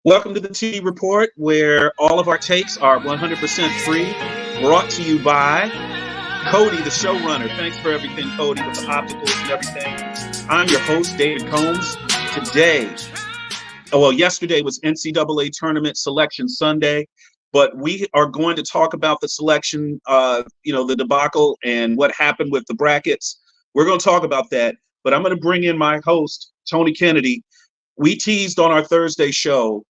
Welcome to the T Report, where all of our takes are 100% free. Brought to you by Cody, the showrunner. Thanks for everything, Cody, with the opticals and everything. I'm your host, David Combs. Yesterday was NCAA Tournament Selection Sunday, but we are going to talk about the selection, the debacle and what happened with the brackets. We're going to talk about that, but I'm going to bring in my host, Tony Kennedy. We teased on our Thursday show,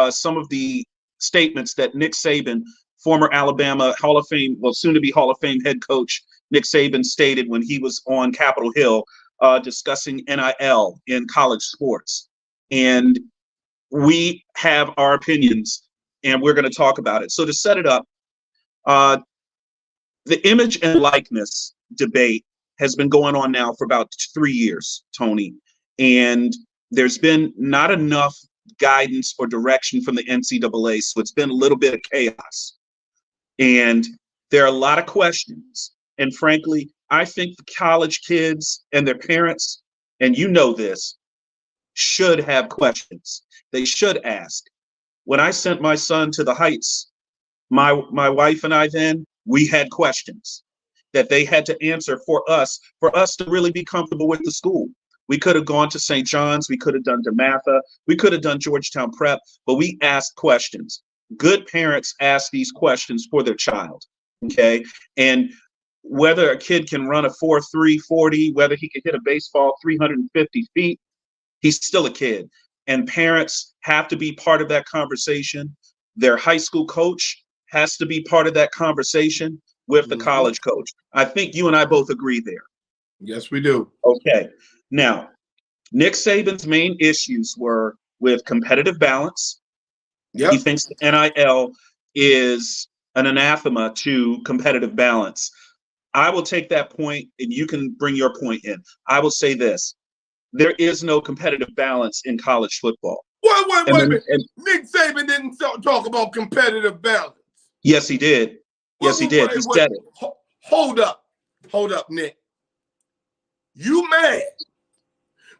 some of the statements that Nick Saban, former Alabama Hall of Fame, soon-to-be Hall of Fame head coach Nick Saban stated when he was on Capitol Hill discussing NIL in college sports. And we have our opinions, and we're going to talk about it. So to set it up, the image and likeness debate has been going on now for about 3 years, Tony. And there's been not enough guidance or direction from the NCAA, so it's been a little bit of chaos. And there are a lot of questions. And frankly, I think the college kids and their parents, and you know this, should have questions. They should ask. When I sent my son to the Heights, my wife and I we had questions that they had to answer for us to really be comfortable with the school. We could have gone to St. John's. We could have done DeMatha. We could have done Georgetown Prep, but we asked questions. Good parents ask these questions for their child, okay? And whether a kid can run a 4.3 40, whether he can hit a baseball 350 feet, he's still a kid. And parents have to be part of that conversation. Their high school coach has to be part of that conversation with the college coach. I think you and I both agree there. Yes, we do. Okay. Now, Nick Saban's main issues were with competitive balance. Yep. He thinks the NIL is an anathema to competitive balance. I will take that point, and you can bring your point in. I will say this. There is no competitive balance in college football. Wait a minute. Nick Saban didn't talk about competitive balance. Yes, he did. Yes, he did. He said it. Hold up, Nick. You mad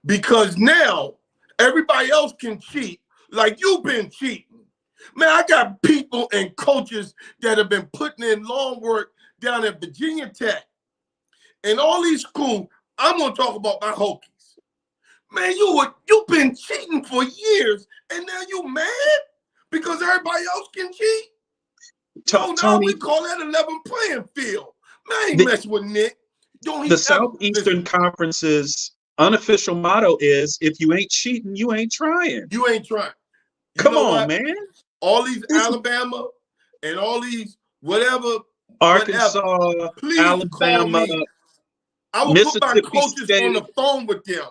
because now everybody else can cheat like you've been cheating. Man, I got people and coaches that have been putting in long work down at Virginia Tech and all these schools. I'm going to talk about my Hokies. Man, you've been cheating for years, and now you mad because everybody else can cheat? Now we call that a level playing field. Man, I ain't messing with Nick. The Southeastern Conference's unofficial motto is, if you ain't cheating, you ain't trying. You ain't trying. Come on, man. All these Alabama and all these Arkansas, Alabama, I will put my coaches State on the phone with them.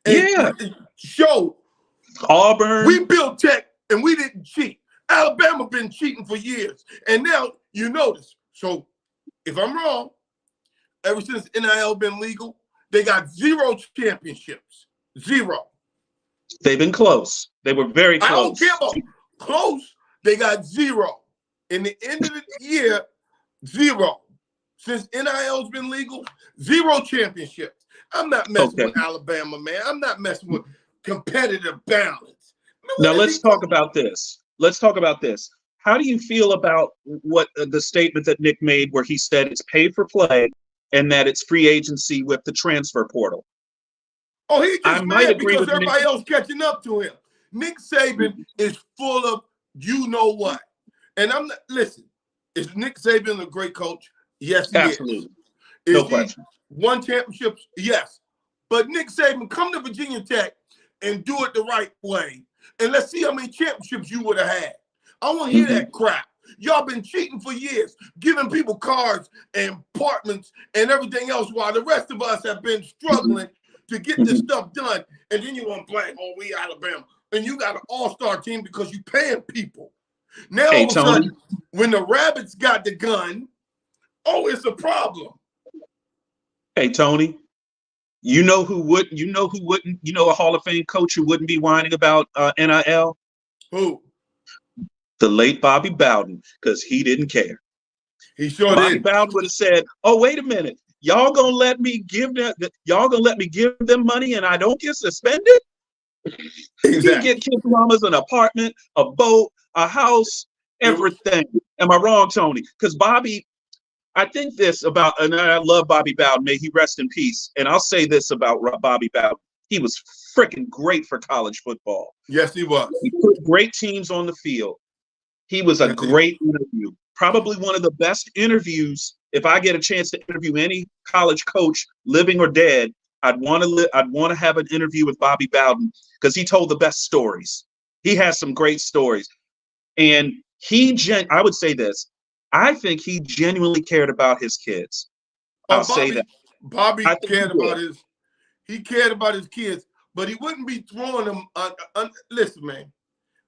And show Auburn. We built Tech and we didn't cheat. Alabama been cheating for years. And now you notice. So if I'm wrong, ever since NIL been legal, they got 0 championships. 0. They've been close. They were very close. I don't care about close. They got 0. In the end of the year, 0. Since NIL's been legal, 0 championships. I'm not messing with Alabama, man. I'm not messing with competitive balance. Now let's talk about this. How do you feel about what the statement that Nick made where he said it's paid for play and that it's free agency with the transfer portal? Oh, he just mad because everybody else catching up to him. Nick Saban is full of you know what. And I'm not, listen, is Nick Saban a great coach? Yes, he Absolutely. Is. No question. Won championships? Yes. But Nick Saban, come to Virginia Tech and do it the right way. And let's see how many championships you would have had. I want to hear that crap. Y'all been cheating for years, giving people cars and apartments and everything else while the rest of us have been struggling to get this stuff done. And then you want to blame, we Alabama. And you got an all-star team because you paying people. Now, all of a sudden, when the Rabbits got the gun, it's a problem. Hey, Tony, you know who wouldn't, a Hall of Fame coach who wouldn't be whining about NIL? Who? The late Bobby Bowden, because he didn't care. He sure Bobby did. Bowden would have said, oh, wait a minute. y'all gonna let me give them money and I don't get suspended? He get Kid Mamas an apartment, a boat, a house, everything. Am I wrong, Tony? Because Bobby, I think this about, and I love Bobby Bowden, may he rest in peace. And I'll say this about Bobby Bowden. He was freaking great for college football. Yes, he was. He put great teams on the field. He was a great interview. Probably one of the best interviews. If I get a chance to interview any college coach, living or dead, I'd want to have an interview with Bobby Bowden because he told the best stories. He has some great stories. And I would say this, I think he genuinely cared about his kids. I'll say that. Bobby cared about his kids, but he wouldn't be throwing them. Listen, man,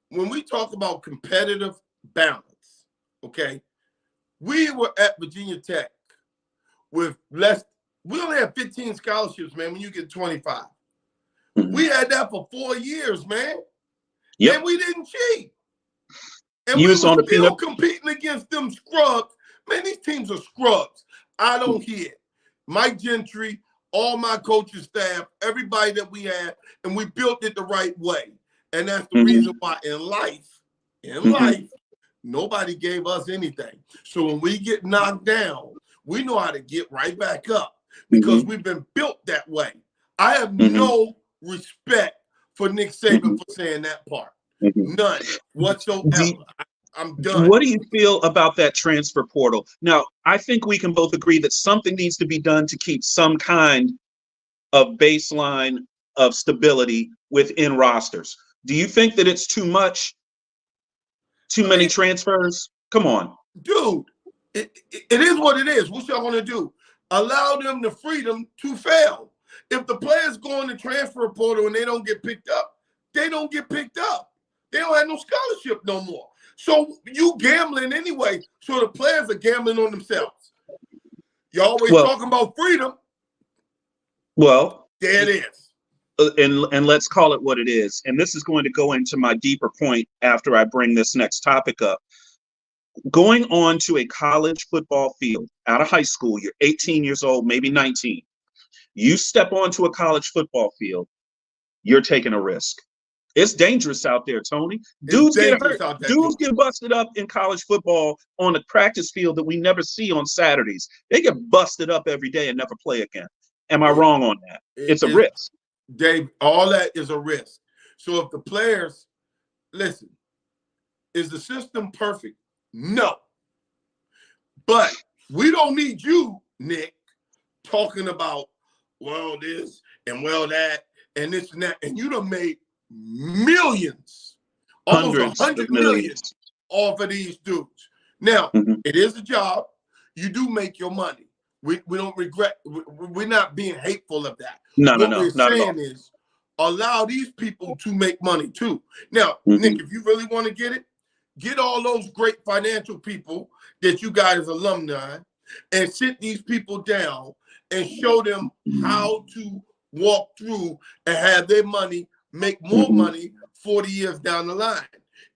when we talk about competitive balance, okay, we were at Virginia Tech with we only had 15 scholarships, man, when you get 25. Mm-hmm. We had that for 4 years, man. Yep. And we didn't cheat. And we were still competing against them scrubs. Man, these teams are scrubs. I don't hear it. Mike Gentry, all my coaching staff, everybody that we had, and we built it the right way. And that's the reason why in life, nobody gave us anything. So when we get knocked down, we know how to get right back up because we've been built that way. I have no respect for Nick Saban for saying that part. None whatsoever. I'm done. What do you feel about that transfer portal? Now, I think we can both agree that something needs to be done to keep some kind of baseline of stability within rosters. Do you think that it's too much? Too many transfers? Come on. Dude, it is what it is. What y'all want to do? Allow them the freedom to fail. If the players go in the transfer portal and they don't get picked up, they don't get picked up. They don't have no scholarship no more. So you gambling anyway. So the players are gambling on themselves. You always talking about freedom. Well, there it is. And let's call it what it is. And this is going to go into my deeper point after I bring this next topic up. Going on to a college football field out of high school, you're 18 years old, maybe 19. You step onto a college football field, you're taking a risk. It's dangerous out there, Tony. Dudes get hurt. Dudes get busted up in college football on the practice field that we never see on Saturdays. They get busted up every day and never play again. Am I wrong on that? It's a risk. Dave, all that is a risk. So if the players, listen, is the system perfect? No. But we don't need you, Nick, talking about, well, this and well, that and this and that. And you done made millions, almost 100 million off of these dudes. Now, it is a job. You do make your money. We don't regret. We're not being hateful of that. No. What we're saying is allow these people to make money too. Now, Nick, if you really want to get all those great financial people that you got as alumni and sit these people down and show them how to walk through and have their money make more money 40 years down the line.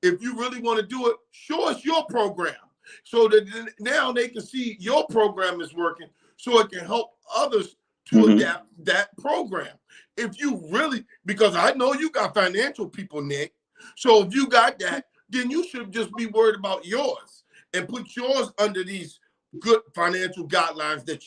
If you really want to do it, show us your program so that now they can see your program is working so it can help others to adapt that program. If you really, because I know you got financial people, Nick, so if you got that, then you should just be worried about yours and put yours under these good financial guidelines that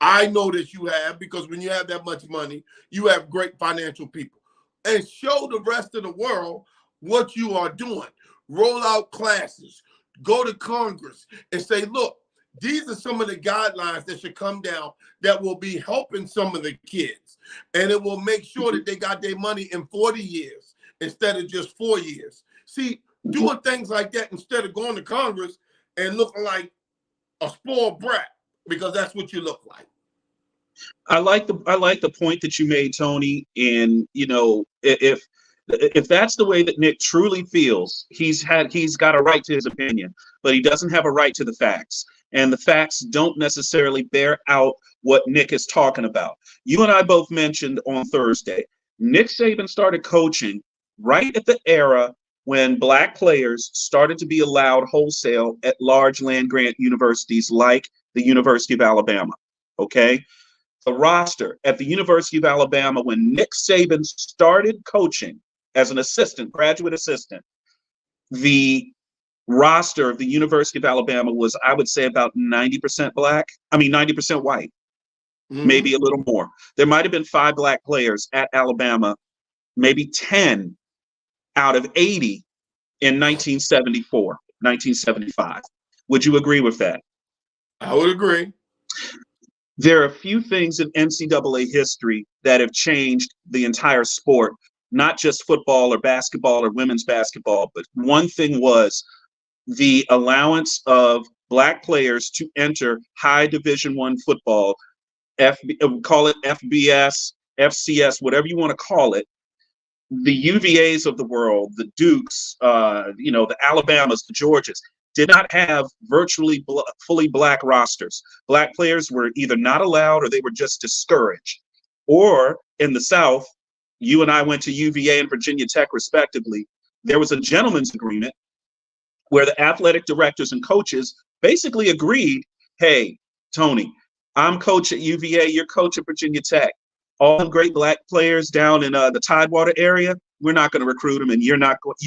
I know that you have, because when you have that much money, you have great financial people. And show the rest of the world what you are doing. Roll out classes, go to Congress and say, look, these are some of the guidelines that should come down that will be helping some of the kids. And it will make sure that they got their money in 40 years instead of just 4 years. See, doing things like that instead of going to Congress and looking like a spoiled brat, because that's what you look like. I like the point that you made, Tony. And you know, if that's the way that Nick truly feels, he's got a right to his opinion, but he doesn't have a right to the facts. And the facts don't necessarily bear out what Nick is talking about. You and I both mentioned on Thursday, Nick Saban started coaching right at the era when Black players started to be allowed wholesale at large land-grant universities like the University of Alabama. Okay. The roster at the University of Alabama when Nick Saban started coaching as an assistant, graduate assistant, the roster of the University of Alabama was, I would say, about 90% black. I mean, 90% white, maybe a little more. There might have been 5 black players at Alabama, maybe 10 out of 80 in 1974, 1975. Would you agree with that? I would agree. There are a few things in NCAA history that have changed the entire sport, not just football or basketball or women's basketball, but one thing was the allowance of black players to enter high Division I football, call it FBS, FCS, whatever you want to call it. The UVAs of the world, the Dukes, the Alabamas, the Georgias, did not have virtually fully black rosters. Black players were either not allowed or they were just discouraged. Or in the South, you and I went to UVA and Virginia Tech respectively. There was a gentleman's agreement where the athletic directors and coaches basically agreed, hey, Tony, I'm coach at UVA, you're coach at Virginia Tech. All the great black players down in the Tidewater area, we're not going to recruit them, and you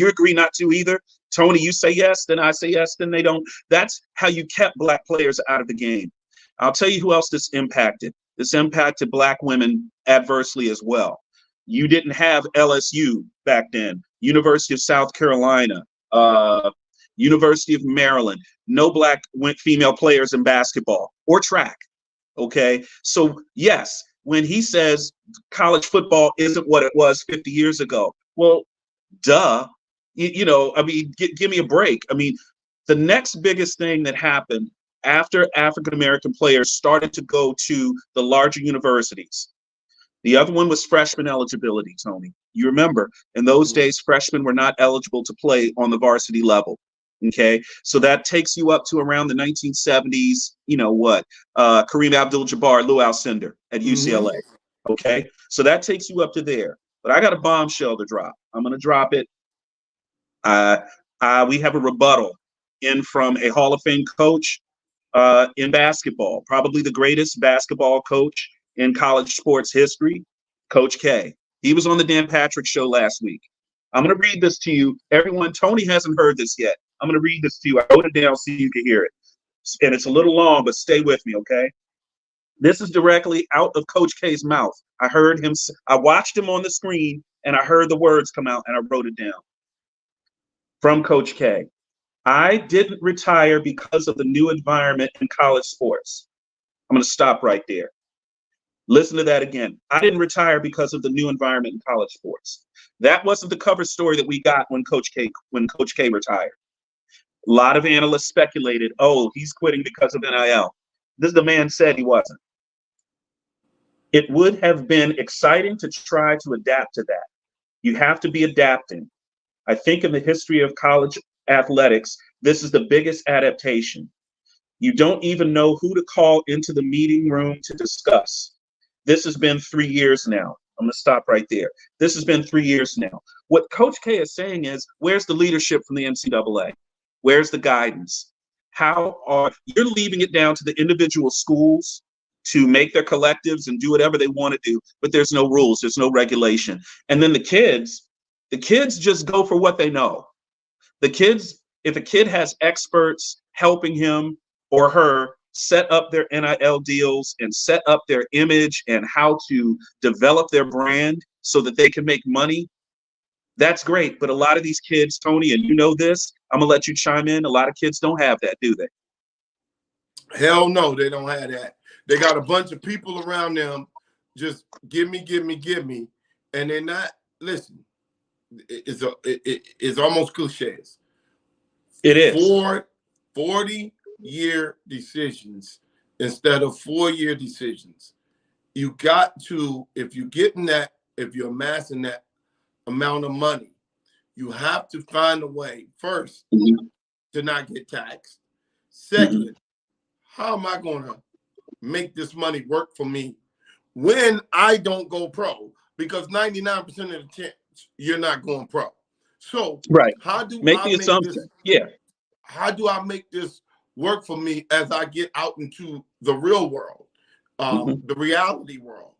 agree not to either. Tony, you say yes, then I say yes, then they don't. That's how you kept black players out of the game. I'll tell you who else this impacted. This impacted black women adversely as well. You didn't have LSU back then, University of South Carolina, University of Maryland, no black female players in basketball or track. Okay, so yes, when he says college football isn't what it was 50 years ago, well, duh. Give me a break. I mean, the next biggest thing that happened after African-American players started to go to the larger universities, the other one was freshman eligibility, Tony. You remember, in those days, freshmen were not eligible to play on the varsity level. Okay, so that takes you up to around the 1970s. Kareem Abdul-Jabbar, Lou Alcindor at UCLA. Okay, so that takes you up to there. But I got a bombshell to drop. I'm going to drop it. We have a rebuttal in from a Hall of Fame coach in basketball, probably the greatest basketball coach in college sports history, Coach K. He was on the Dan Patrick Show last week. I'm going to read this to you. Everyone, Tony hasn't heard this yet. I'm going to read this to you. I wrote it down so you can hear it. And it's a little long, but stay with me, okay? This is directly out of Coach K's mouth. I heard him. I watched him on the screen, and I heard the words come out, and I wrote it down. From Coach K. I didn't retire because of the new environment in college sports. I'm going to stop right there. Listen to that again. I didn't retire because of the new environment in college sports. That wasn't the cover story that we got when Coach K retired. A lot of analysts speculated, oh, he's quitting because of NIL. The man said he wasn't. It would have been exciting to try to adapt to that. You have to be adapting. I think in the history of college athletics, this is the biggest adaptation. You don't even know who to call into the meeting room to discuss. This has been 3 years now. I'm going to stop right there. This has been 3 years now. What Coach K is saying is, where's the leadership from the NCAA? Where's the guidance? You're leaving it down to the individual schools to make their collectives and do whatever they want to do, but there's no rules, there's no regulation. And then the kids just go for what they know. If a kid has experts helping him or her set up their NIL deals and set up their image and how to develop their brand so that they can make money, that's great. But a lot of these kids, Tony, and you know this, I'm going to let you chime in. A lot of kids don't have that, do they? Hell no, they don't have that. They got a bunch of people around them just give me. And they're not, listen, it's almost cliches. It is. 40-year decisions instead of 4-year decisions. You got to, if you're amassing that amount of money, you have to find a way first to not get taxed. Second, how am I going to make this money work for me when I don't go pro? Because 99% of the chance you're not going pro. So right. How do make the assumption? How do I make this work for me as I get out into the real world? the reality world.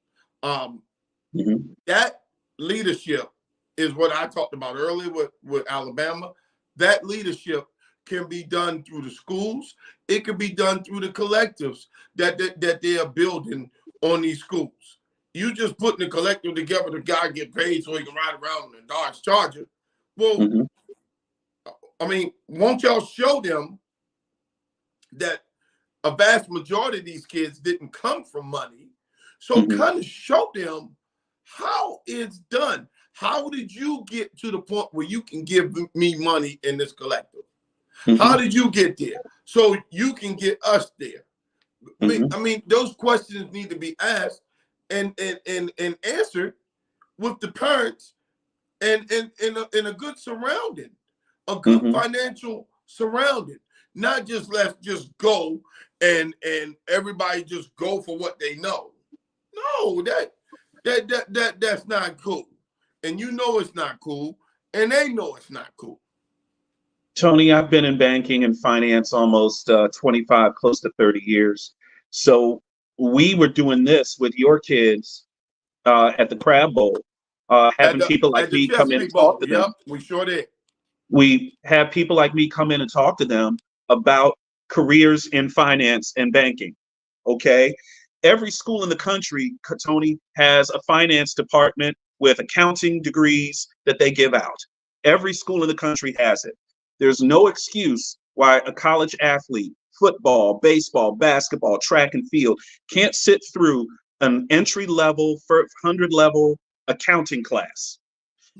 Mm-hmm. That leadership is what I talked about earlier with Alabama. That leadership can be done through the schools. It can be done through the collectives that they are building on these schools. You just putting the collective together, the guy get paid so he can ride around in a Dodge Charger. Well, Mm-hmm. I mean, won't y'all show them that a vast majority of these kids didn't come from money? So Mm-hmm. kind of show them how it's done. How did you get to the point where you can give me money in this collective? Mm-hmm. How did you get there? So you can get us there. Mm-hmm. I mean, those questions need to be asked and answered with the parents and in a good surrounding, a good Mm-hmm. financial surrounding. Not just let's just go and everybody just go for what they know. No, that's not cool. And you know it's not cool, and they know it's not cool. Tony, I've been in banking and finance almost 25, close to 30 years. So we were doing this with your kids at the Crab Bowl, having people like At the me come in and Chesapeake talk Bowl. to Yep, them. we sure did. We have people like me come in and talk to them about careers in finance and banking. Okay. Every school in the country, Tony, has a finance department with accounting degrees that they give out. Every school in the country has it. There's no excuse why a college athlete, football, baseball, basketball, track and field, can't sit through an entry level, 100 level accounting class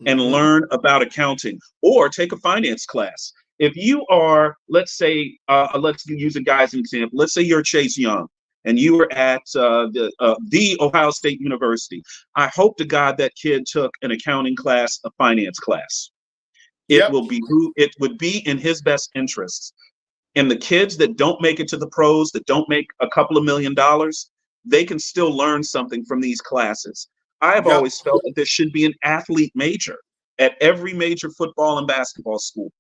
and learn about accounting, or take a finance class. If you are, let's say, let's use a guy as an example. Let's say you're Chase Young and you were at the Ohio State University. I hope to God that kid took an accounting class, a finance class. It would be in his best interests. And the kids that don't make it to the pros, that don't make a couple of $1 million, they can still learn something from these classes. I've always felt that there should be an athlete major at every major football and basketball school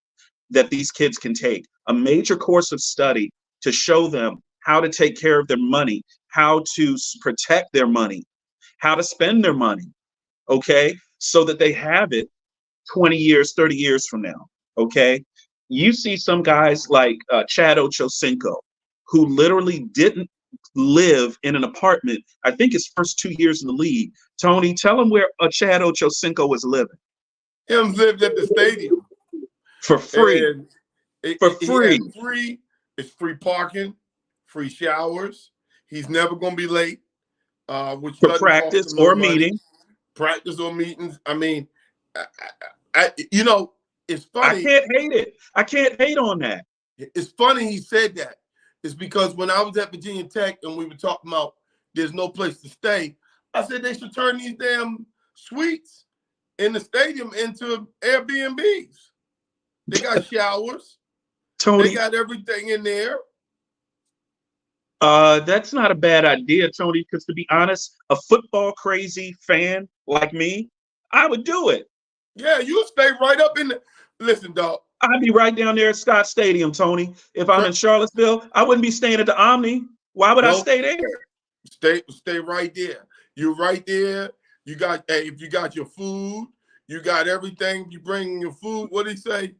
that these kids can take, a major course of study to show them how to take care of their money, how to protect their money, how to spend their money, okay, so that they have it 20 years, 30 years from now, okay? You see some guys like Chad Ochocinco, who literally didn't live in an apartment, I think his first 2 years in the league. Tony, tell him where Chad Ochocinco was living. Him lived at the stadium. For free. It's free parking, free showers. He's never going to be late. Which for practice or meeting. Practice or meetings. I mean, you know, it's funny. I can't hate it. I can't hate on that. It's funny he said that. It's because when I was at Virginia Tech and we were talking about there's no place to stay, I said they should turn these damn suites in the stadium into Airbnbs. They got showers. Tony, they got everything in there. That's not a bad idea, Tony, because to be honest, a football crazy fan like me, I would do it. Yeah, you stay right up in the... Listen, dog. I'd be right down there at Scott Stadium, Tony. If I'm in Charlottesville, I wouldn't be staying at the Omni. Why would I stay there? Stay right there. You're right there. You got, hey, if you got your food, you got everything. You bring your food. What did he say?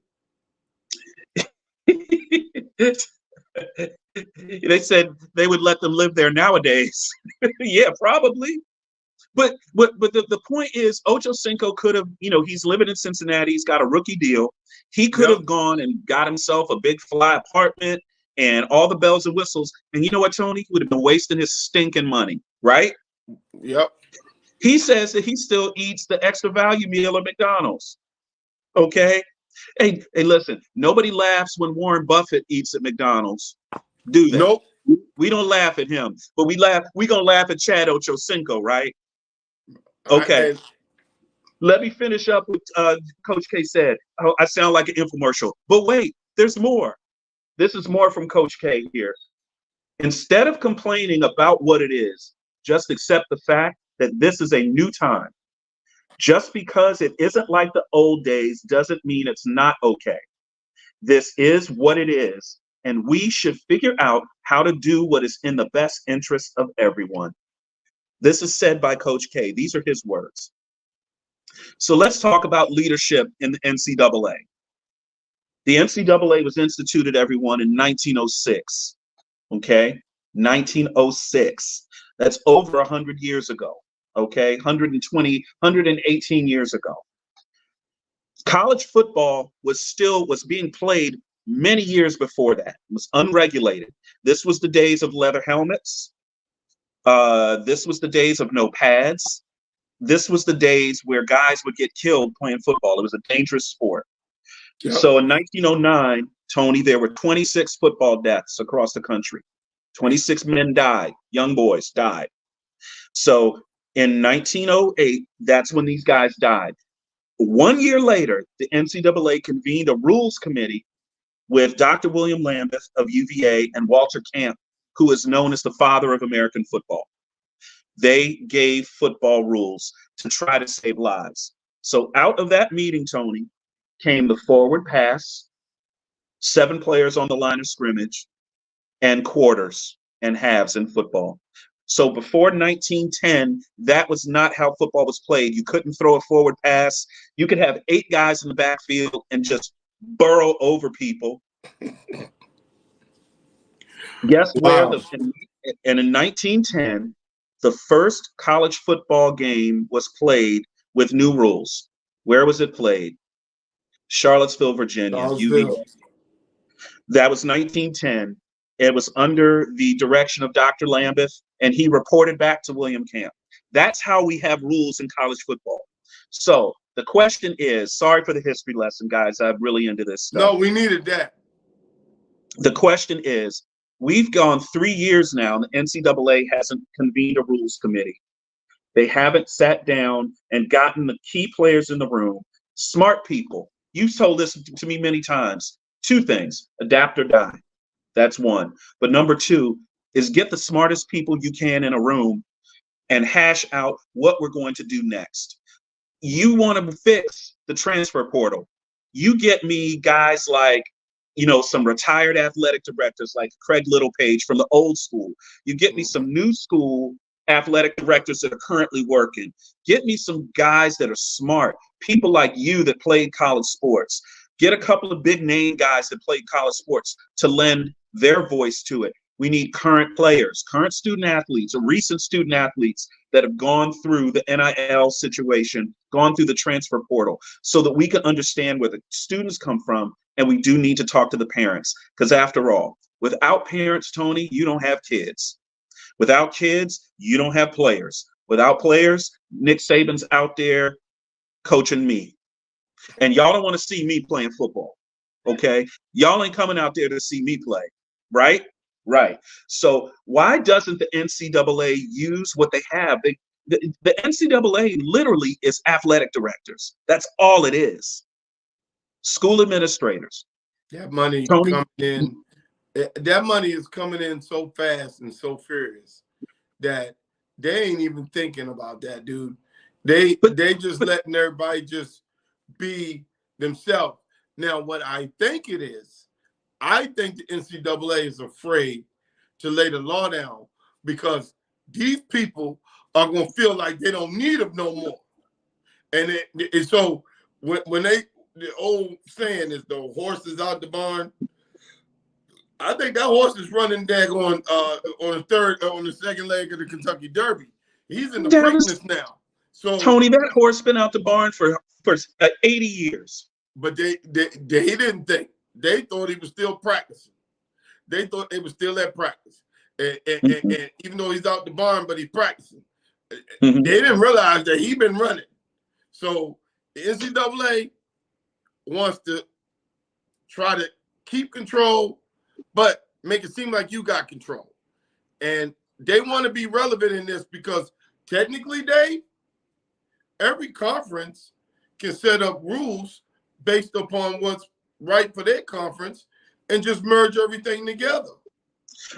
They said they would let them live there nowadays. Yeah, probably. But the point is, Ochocinco could have, he's living in Cincinnati. He's got a rookie deal. He could have gone and got himself a big fly apartment and all the bells and whistles. And you know what, Tony? He would have been wasting his stinking money, right? Yep. He says that he still eats the extra value meal at McDonald's. Okay? Hey, listen, nobody laughs when Warren Buffett eats at McDonald's, do they? Nope. We don't laugh at him, but we gonna laugh at Chad Ochocinco, right? Okay. Let me finish up with Coach K said. Oh, I sound like an infomercial, but wait, there's more. This is more from Coach K here. Instead of complaining about what it is, just accept the fact that this is a new time. Just because it isn't like the old days doesn't mean it's not okay. This is what it is, and we should figure out how to do what is in the best interest of everyone. This is said by Coach K. These are his words. So let's talk about leadership in the NCAA. The NCAA was instituted, everyone, in 1906. Okay, 1906. That's over 100 years ago. Okay, 120, 118 years ago. College football was being played many years before that. It was unregulated. This was the days of leather helmets. This was the days of no pads. This was the days where guys would get killed playing football. It was a dangerous sport. Yep. So in 1909, Tony, there were 26 football deaths across the country. 26 men died. Young boys died. So in 1908, that's when these guys died. 1 year later, the NCAA convened a rules committee with Dr. William Lambeth of UVA and Walter Camp, who is known as the father of American football. They gave football rules to try to save lives. So out of that meeting, Tony, came the forward pass, 7 players on the line of scrimmage, and quarters and halves in football. So before 1910, that was not how football was played. You couldn't throw a forward pass. You could have 8 guys in the backfield and just burrow over people. Guess where? Wow. And in 1910, the first college football game was played with new rules. Where was it played? Charlottesville, Virginia. Charlottesville. That was 1910. It was under the direction of Dr. Lambeth, and he reported back to William Camp. That's how we have rules in college football. So the question is, sorry for the history lesson, guys. I'm really into this stuff. No, we needed that. The question is, we've gone 3 years now, and the NCAA hasn't convened a rules committee. They haven't sat down and gotten the key players in the room, smart people. You've told this to me many times. 2 things, adapt or die. That's 1. But number 2 is get the smartest people you can in a room and hash out what we're going to do next. You want to fix the transfer portal. You get me guys like, some retired athletic directors like Craig Littlepage from the old school. You get me some new school athletic directors that are currently working. Get me some guys that are smart, people like you that played college sports. Get a couple of big name guys that played college sports to lend their voice to it. We need current players, current student athletes, or recent student athletes that have gone through the NIL situation, gone through the transfer portal, so that we can understand where the students come from. And we do need to talk to the parents, because after all, without parents, Tony, you don't have kids. Without kids, you don't have players. Without players, Nick Saban's out there coaching me. And y'all don't want to see me playing football, okay? Y'all ain't coming out there to see me play, right? Right. So why doesn't the NCAA use what they have? The NCAA literally is athletic directors. That's all it is. School administrators. That money Tony? coming in. That money is coming in so fast and so furious that they ain't even thinking about that, dude. They just letting everybody just be themselves. Now, what I think it is, I think the NCAA is afraid to lay the law down because these people are going to feel like they don't need them no more. And so when the old saying is the horse is out the barn, I think that horse is running daggone on the second leg of the Kentucky Derby. He's in the Preakness now. So Tony, that horse been out the barn for 80 years. But they didn't think. They thought he was still practicing. They thought they were still at practice. And even though he's out the barn, but he's practicing. They didn't realize that he's been running. So the NCAA wants to try to keep control, but make it seem like you got control. And they want to be relevant in this because technically, Dave, every conference can set up rules based upon what's right for their conference and just merge everything together.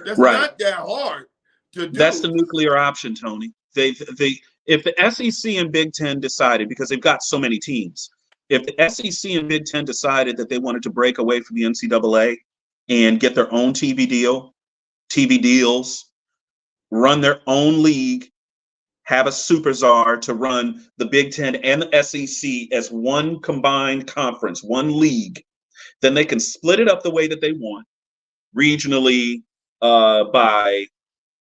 That's not that hard to do. That's the nuclear option, Tony. If the SEC and Big Ten decided, because they've got so many teams, if the SEC and Big Ten decided that they wanted to break away from the NCAA and get their own TV deals, run their own league, have a super czar to run the Big Ten and the SEC as one combined conference, one league, then they can split it up the way that they want, regionally, by,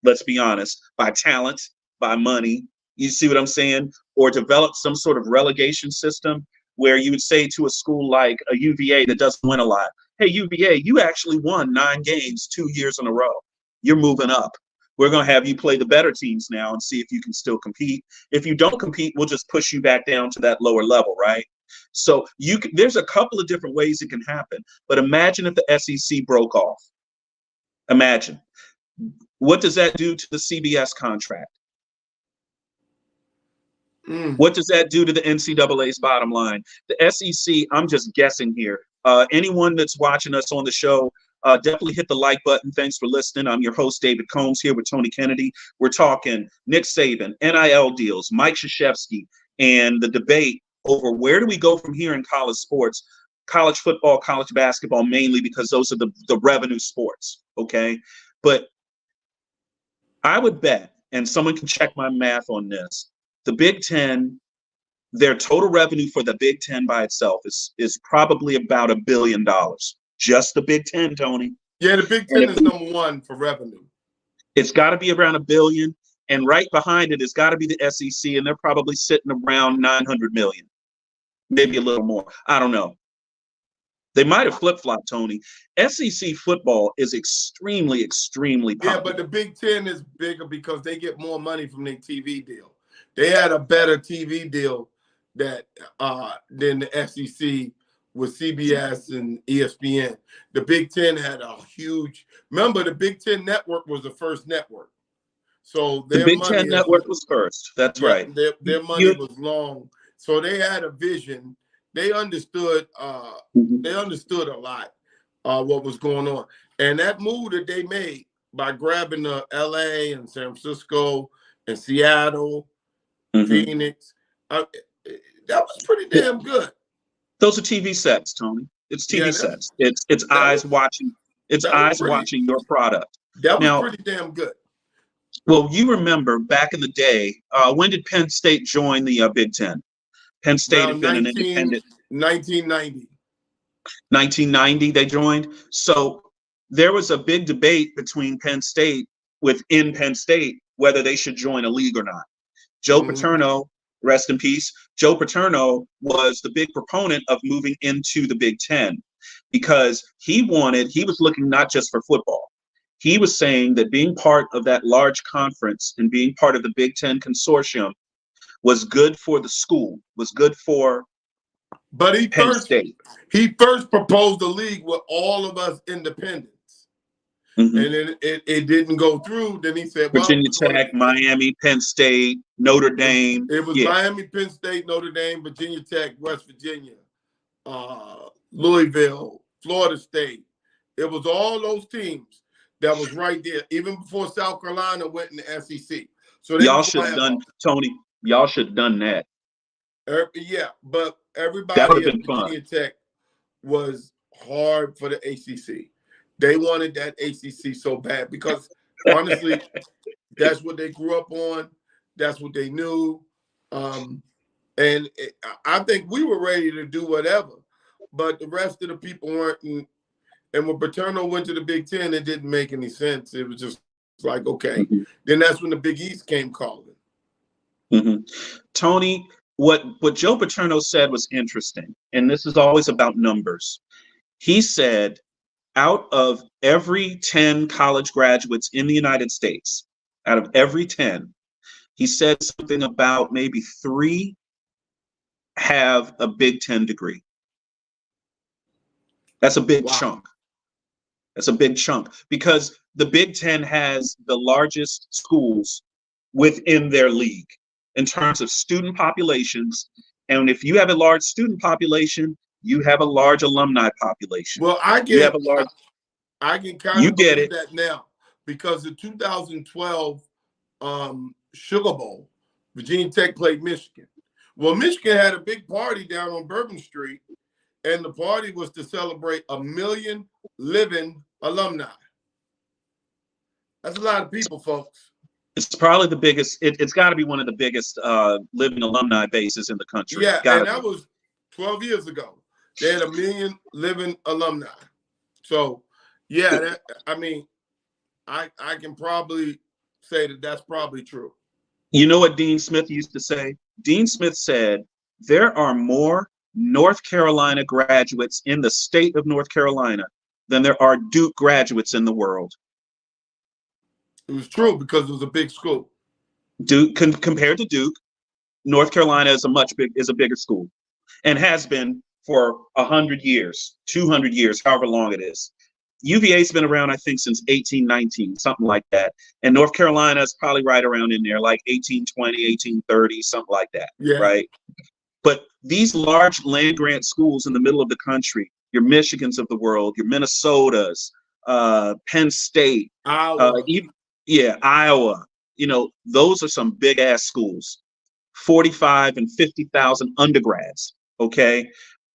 let's be honest, by talent, by money. You see what I'm saying? Or develop some sort of relegation system where you would say to a school like a UVA that doesn't win a lot, hey, UVA, you actually won 9 games 2 years in a row. You're moving up. We're going to have you play the better teams now and see if you can still compete. If you don't compete, we'll just push you back down to that lower level, right? So there's a couple of different ways it can happen. But imagine if the SEC broke off. Imagine. What does that do to the CBS contract? What does that do to the NCAA's bottom line? The SEC, I'm just guessing here. Anyone that's watching us on the show, definitely hit the like button. Thanks for listening. I'm your host, David Combs, here with Tony Kennedy. We're talking Nick Saban, NIL deals, Mike Krzyzewski, and the debate over where do we go from here in college sports, college football, college basketball, mainly because those are the revenue sports, okay? But I would bet, and someone can check my math on this, the Big Ten, their total revenue for the Big Ten by itself is probably about $1 billion. Just the Big Ten, Tony. Yeah, the Big Ten is #1 for revenue. It's got to be around $1 billion, and right behind it has got to be the SEC, and they're probably sitting around $900 million, maybe a little more. I don't know. They might have flip-flopped, Tony. SEC football is extremely, extremely popular. Yeah, but the Big Ten is bigger because they get more money from their TV deal. They had a better TV deal than the SEC with CBS and ESPN. The Big Ten had a huge. Remember, the Big Ten network was the first network. So the Big Ten network was first. That's right. Their money was long, so they had a vision. They understood. They understood a lot what was going on, and that move that they made by grabbing the LA and San Francisco and Seattle. Phoenix, that was pretty damn good. Those are TV sets, Tony. It's TV sets. It's eyes watching. It's eyes watching your product. That was pretty damn good. Well, you remember back in the day, when did Penn State join the Big Ten? Penn State had been an independent. 1990. 1990 they joined. So there was a big debate between Penn State, within Penn State, whether they should join a league or not. Joe Paterno, rest in peace. Joe Paterno was the big proponent of moving into the Big Ten because he was looking not just for football. He was saying that being part of that large conference and being part of the Big Ten consortium was good for the school, was good for Penn State. He first proposed a league with all of us independents. And then it didn't go through. Then he said, Virginia Tech, Miami, Penn State, Notre Dame. It was Miami, Penn State, Notre Dame, Virginia Tech, West Virginia, Louisville, Florida State. It was all those teams that was right there, even before South Carolina went in the SEC. So y'all should have done, Tony, y'all should have done that. Yeah, but everybody at Virginia Tech was hard for the ACC. They wanted that ACC so bad because, honestly, that's what they grew up on. That's what they knew. I think we were ready to do whatever, but the rest of the people weren't. And when Paterno went to the Big Ten, it didn't make any sense. It was just like, okay. Then that's when the Big East came calling. Tony, what Joe Paterno said was interesting, and this is always about numbers. He said, out of every 10 college graduates in the United States, out of every 10, he said something about maybe 3 have a Big Ten degree. That's a big chunk. That's a big chunk because the Big Ten has the largest schools within their league in terms of student populations. And if you have a large student population, you have a large alumni population. Well, I can kind of believe that now because the 2012 Sugar Bowl, Virginia Tech played Michigan. Well, Michigan had a big party down on Bourbon Street, and the party was to celebrate 1 million living alumni. That's a lot of people, folks. It's probably the biggest. It's got to be one of the biggest living alumni bases in the country. Yeah, Gotta and that was 12 years ago. They had 1 million living alumni. So, yeah, I mean, I can probably say that that's probably true. You know what Dean Smith used to say? Dean Smith said, there are more North Carolina graduates in the state of North Carolina than there are Duke graduates in the world. It was true because it was a big school. Duke, compared to Duke, North Carolina is a bigger school, and has been for 100 years, 200 years, however long it is. UVA's been around, I think, since 1819, something like that. And North Carolina is probably right around in there, like 1820, 1830, something like that, Yeah. right? But these large land grant schools in the middle of the country, your Michigans of the world, your Minnesotas, Penn State, Iowa. Iowa, those are some big ass schools, 45 and 50,000 undergrads, okay?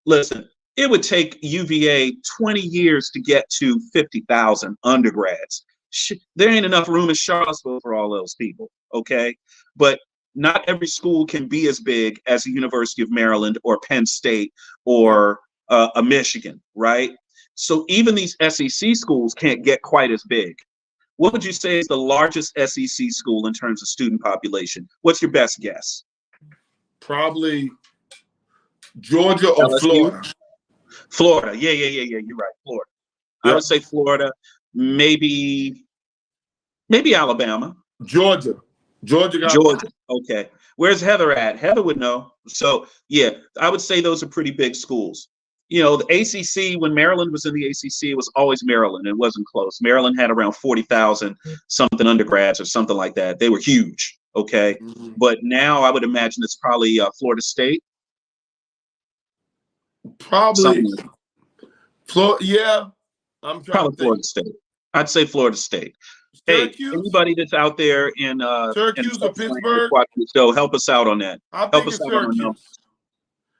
Listen, it would take UVA 20 years to get to 50,000 undergrads. There ain't enough room in Charlottesville for all those people, okay? But not every school can be as big as the University of Maryland or Penn State or a Michigan, right? So even these SEC schools can't get quite as big. What would you say is the largest SEC school in terms of student population? What's your best guess? Probably Georgia or LSU? Florida. Florida. Yeah. You're right. Florida. Yep. I would say Florida, maybe Alabama. Georgia. Georgia. Okay. Where's Heather at? Heather would know. So yeah, I would say those are pretty big schools. The ACC, when Maryland was in the ACC, it was always Maryland. It wasn't close. Maryland had around 40,000 something undergrads or something like that. They were huge. Okay. Mm-hmm. But now I would imagine it's probably Florida State. Probably. Florida. Yeah. I'm trying probably to think. Florida State. I'd say Florida State. Syracuse? Hey, anybody that's out there in Syracuse or Pittsburgh, watching the show, help us out on that. help us out on Syracuse.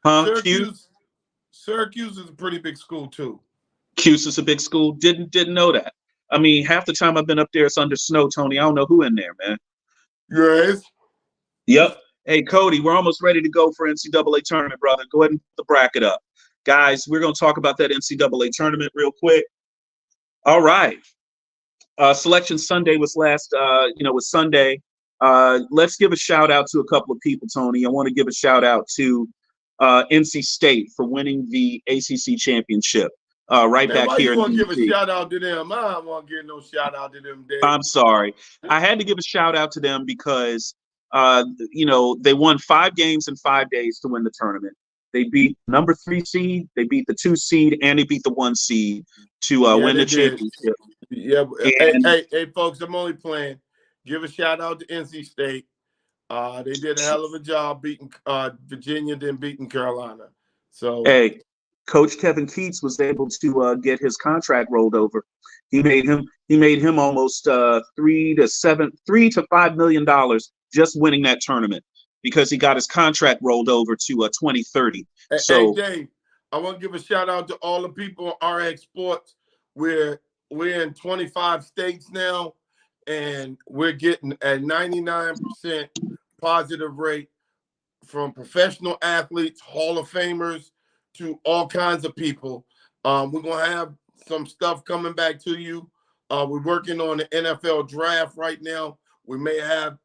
Huh? Syracuse is a pretty big school too. Cuse is a big school. Didn't know that. I mean, half the time I've been up there, it's under snow, Tony. I don't know who in there, man. Yes. Yep. Hey, Cody, we're almost ready to go for NCAA tournament, brother. Go ahead and put the bracket up. Guys, we're going to talk about that NCAA tournament real quick. All right. Selection Sunday was was Sunday. Let's give a shout out to a couple of people, Tony. I want to give a shout out to NC State for winning the ACC championship. Back here. Why you give a shout out to them? I don't want to give no shout out to them, Dave. I'm sorry. I had to give a shout out to them because, they won 5 games in 5 days to win the tournament. They beat number 3 seed, they beat the 2 seed, and they beat the 1 seed to win the championship. Yeah. Hey, folks, I'm only playing. Give a shout out to NC State. They did a hell of a job beating Virginia, then beating Carolina. So hey, Coach Kevin Keatts was able to get his contract rolled over. He made him almost $3 to $5 million just winning that tournament because he got his contract rolled over to 2030. Hey, Dave, I want to give a shout out to all the people on RX Sports. We're in 25 states now, and we're getting a 99% positive rate from professional athletes, Hall of Famers, to all kinds of people. We're going to have some stuff coming back to you. We're working on the NFL draft right now. We may have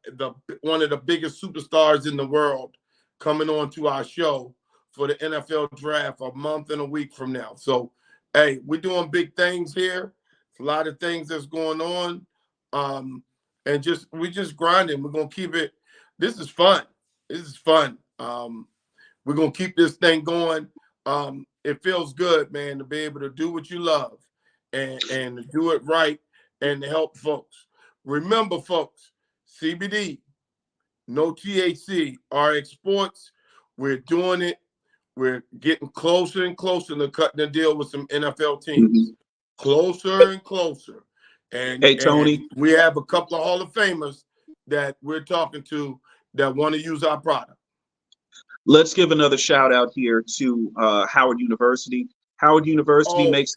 one of the biggest superstars in the world coming on to our show for the NFL draft a month and a week from now. So, hey, we're doing big things here. It's a lot of things that's going on. And we're just grinding. We're going to keep it. This is fun. We're going to keep this thing going. It feels good, man, to be able to do what you love and to do it right and to help folks. Remember, folks, CBD, no THC, RX Sports, we're doing it. We're getting closer and closer to cutting a deal with some NFL teams. Mm-hmm. Closer and closer. And hey, Tony, we have a couple of Hall of Famers that we're talking to that want to use our product. Let's give another shout out here to Howard University. Howard University makes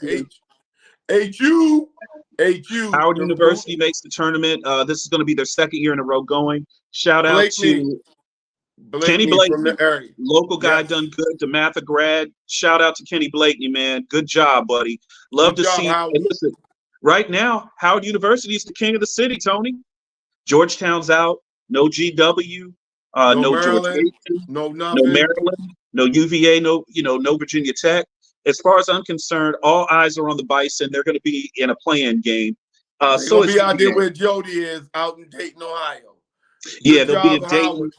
HU. Howard the University makes the tournament. This is going to be their second year in a row going. Shout out Blakeney. to Kenny Blakeney from Blakeney, the area. local guy, Yes. done good. DeMatha grad. Shout out to Kenny Blakeney, man. Good job, buddy. Love Good to job, see. Howard. And listen, right now, Howard University is the king of the city, Tony. Georgetown's out. No GW. No George Maryland, Mason. no No nothing. Maryland. No UVA. No, no Virginia Tech. As far as I'm concerned, all eyes are on the Bison. They're going to be in a play-in game. They're So gonna is be out there UVA. where Jody is, out in Dayton, Ohio. Yeah, Good they'll be job, in Dayton Howard.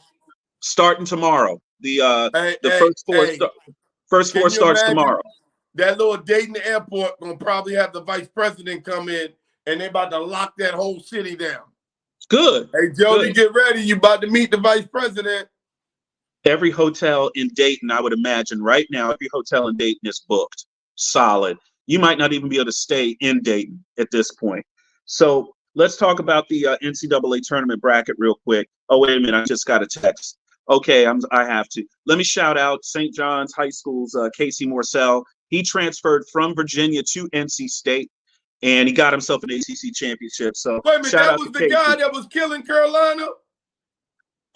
starting tomorrow. The Hey, first four hey, first can four you starts imagine? tomorrow. That little Dayton airport gonna probably have the vice president come in, and they about to lock that whole city down. Good. Hey, Jody, Good. get ready. You about to meet the vice president. Every hotel in Dayton, I would imagine right now, every hotel in Dayton is booked. Solid. You might not even be able to stay in Dayton at this point. So let's talk about the NCAA tournament bracket real quick. Oh, wait a minute. I just got a text. Okay, I have to. Let me shout out St. John's High School's Casey Morcell. He transferred from Virginia to NC State, and he got himself an ACC championship. So Wait a minute, shout that out was to the Casey. guy that was killing Carolina?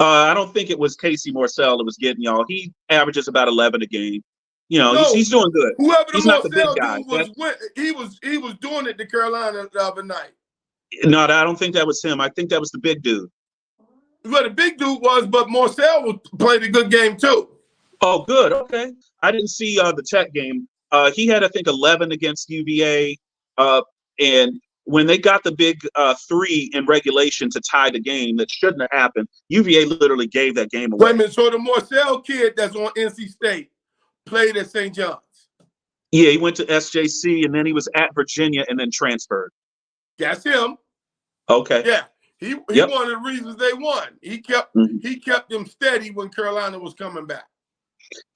I don't think it was Casey Morcell that was getting y'all. He averages about 11 a game. No. He's doing good. Whoever the He's not the big Morcell guy. dude was, he was doing it to Carolina the other night. No, I don't think that was him. I think that was the big dude. Well, the big dude was, but Morcell played a good game too. Oh, good. Okay. I didn't see the Tech game. He had, I think, 11 against UVA. And when they got the big 3 in regulation to tie the game, that shouldn't have happened. UVA literally gave that game away. Wait a minute, so the Morcell kid that's on NC State played at St. John's. Yeah, he went to SJC, and then he was at Virginia and then transferred. That's him. Okay. Yeah. He Yep. one of the reasons they won. He kept them steady when Carolina was coming back.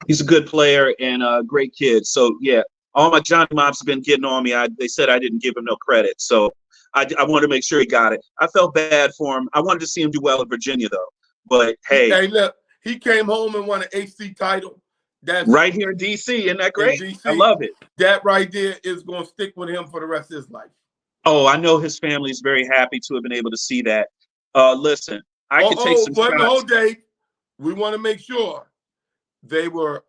He's a good player and a great kid. So, yeah, all my Johnny Mops have been getting on me. They said I didn't give him no credit. So I wanted to make sure he got it. I felt bad for him. I wanted to see him do well at Virginia, though. But, hey, Look, he came home and won an HC title. That's right here in D.C. Isn't that great? DC. I love it. That right there is going to stick with him for the rest of his life. Oh, I know his family is very happy to have been able to see that. Listen, I could take some shots. Whole day, we want to make sure they were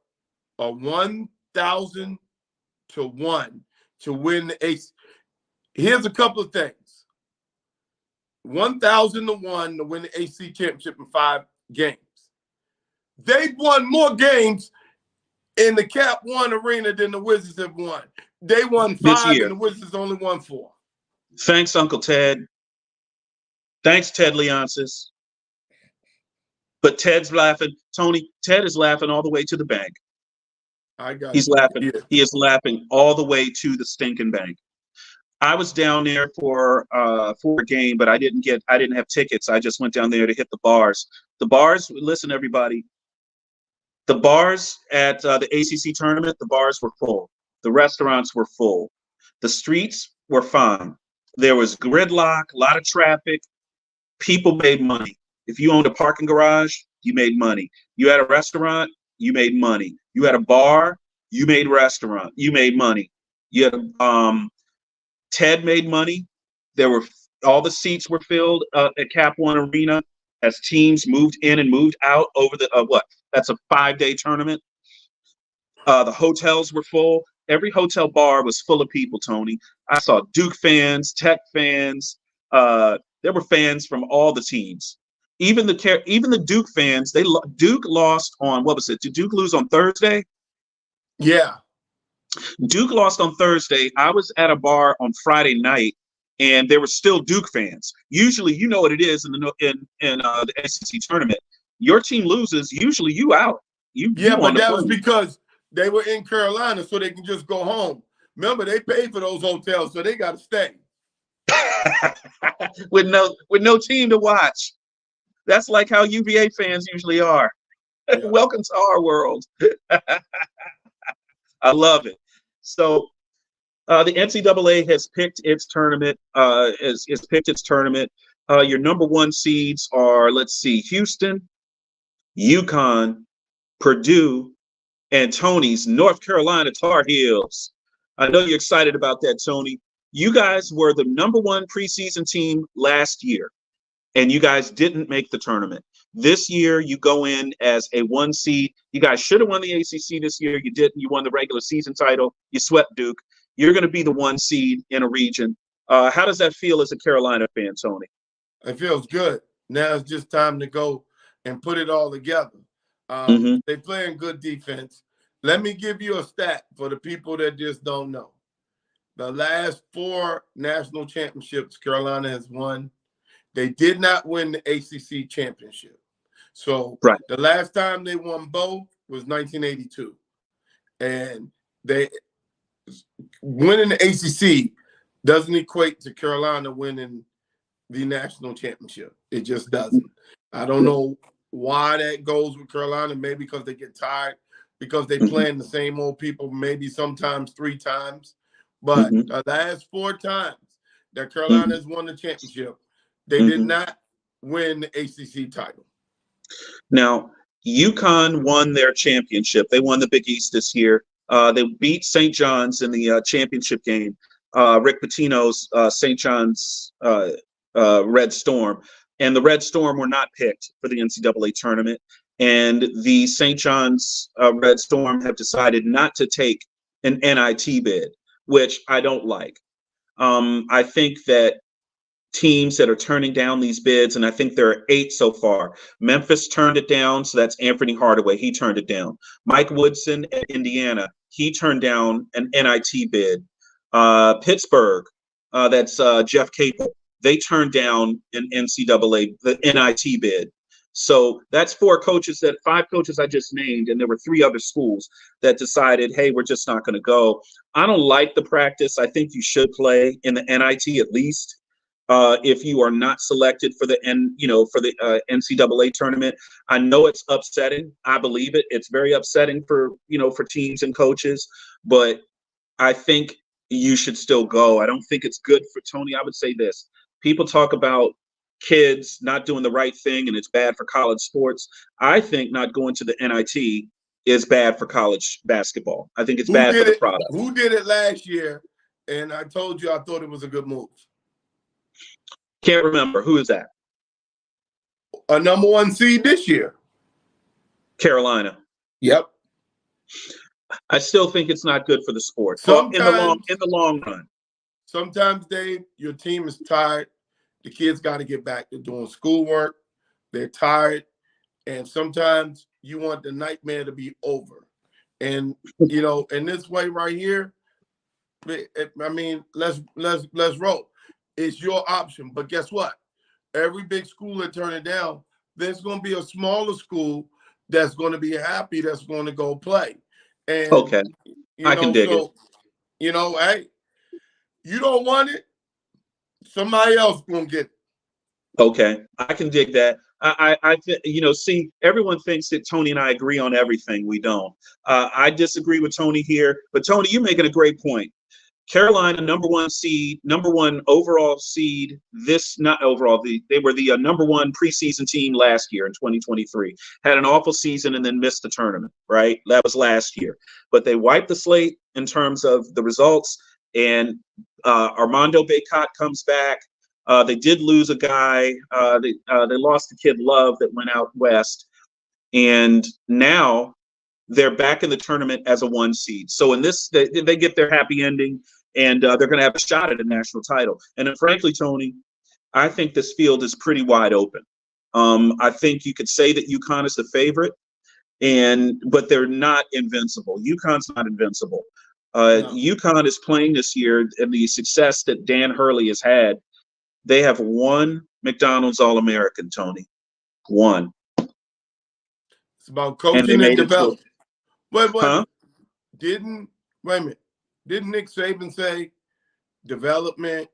a 1,000 to 1 to win the AC. Here's a couple of things. 1,000 to 1 to win the AC championship in 5 games. They've won more games in the Cap One arena than the Wizards have won. They won 5 and the Wizards only won 4. Thanks, Uncle Ted. Thanks, Ted Leonsis. But Ted's laughing. Tony, Ted is laughing all the way to the bank. He's laughing. Yeah. He is laughing all the way to the stinking bank. I was down there for a game, but I didn't have tickets. I just went down there to hit the bars. The bars, listen, everybody. The bars at the ACC tournament, the bars were full. The restaurants were full. The streets were fine. There was gridlock, a lot of traffic. People made money. If you owned a parking garage, you made money. You had a restaurant, you made money. You had a bar, you made money. You had Ted made money. All the seats were filled at Cap One Arena as teams moved in and moved out over the that's a 5-day tournament. The hotels were full. Every hotel bar was full of people, Tony. I saw Duke fans, Tech fans. There were fans from all the teams. Even the Duke fans. Duke lost on, what was it? Did Duke lose on Thursday? Yeah. Duke lost on Thursday. I was at a bar on Friday night, and there were still Duke fans. Usually, you know what it is in the SEC tournament. Your team loses, usually you out. But that was because they were in Carolina, so they can just go home. Remember, they paid for those hotels, so they got to stay. with no team to watch. That's like how UVA fans usually are. Yeah. Welcome to our world. I love it. So the NCAA has picked its tournament. Your number 1 seeds are, let's see, Houston, UConn, Purdue, and Tony's North Carolina Tar Heels. I know you're excited about that, Tony. You guys were the number one preseason team last year, and you guys didn't make the tournament. This year, you go in as a 1 seed. You guys should have won the ACC this year. You didn't. You won the regular season title. You swept Duke. You're going to be the 1 seed in a region. How does that feel as a Carolina fan, Tony? It feels good. Now it's just time to go and put it all together. They playing good defense. Let me give you a stat for the people that just don't know. The last 4 national championships Carolina has won, they did not win the ACC championship. So the last time they won both was 1982. And they winning the ACC doesn't equate to Carolina winning the national championship. It just doesn't. I don't know why that goes with Carolina. Maybe because they get tired, because they playing the same old people, maybe sometimes 3 times. But the last 4 times that Carolina has won the championship, they did not win the ACC title. Now, UConn won their championship. They won the Big East this year. They beat St. John's in the championship game. Rick Pitino's St. John's Red Storm. And the Red Storm were not picked for the NCAA tournament. And the St. John's Red Storm have decided not to take an NIT bid, which I don't like. I think that teams that are turning down these bids, and I think there are 8 so far. Memphis turned it down, so that's Anthony Hardaway. He turned it down. Mike Woodson at Indiana, he turned down an NIT bid. Pittsburgh, that's Jeff Capel. They turned down an NCAA, the NIT bid. So that's 5 coaches I just named, and there were 3 other schools that decided, hey, we're just not going to go. I don't like the practice. I think you should play in the NIT at least. If you are not selected for the NCAA tournament. I know it's upsetting. I believe it. It's very upsetting for teams and coaches, but I think you should still go. I don't think it's good for Tony. I would say this. People talk about kids not doing the right thing and it's bad for college sports. I think not going to the NIT is bad for college basketball. I think it's bad for the product. Who did it last year? And I told you I thought it was a good move. Can't remember. Who is that? A number 1 seed this year. Carolina. Yep. I still think it's not good for the sport. In the long run. Sometimes, Dave, your team is tired. The kids got to get back to doing schoolwork. They're tired. And sometimes you want the nightmare to be over. And, in this way right here, I mean, let's roll. It's your option. But guess what? Every big school that turn it down, there's going to be a smaller school that's going to be happy, that's going to go play. And okay, I can dig it. Hey, you don't want it, somebody else going to get it. Okay, I can dig that. See, everyone thinks that Tony and I agree on everything. We don't. I disagree with Tony here. But Tony, you're making a great point. Carolina, number 1 seed, number 1 overall seed. They were the number 1 preseason team last year in 2023. Had an awful season and then missed the tournament, right? That was last year. But they wiped the slate in terms of the results. And Armando Bacot comes back. They did lose a guy. They lost the kid Love that went out west. And now they're back in the tournament as a 1 seed. So in this, they get their happy ending, and they're going to have a shot at a national title. And then, frankly, Tony, I think this field is pretty wide open. I think you could say that UConn is the favorite, but they're not invincible. UConn's not invincible. No. UConn is playing this year, and the success that Dan Hurley has had, they have 1 McDonald's All-American, Tony. 1. It's about coaching and development. Wait huh? Didn't Nick Saban say development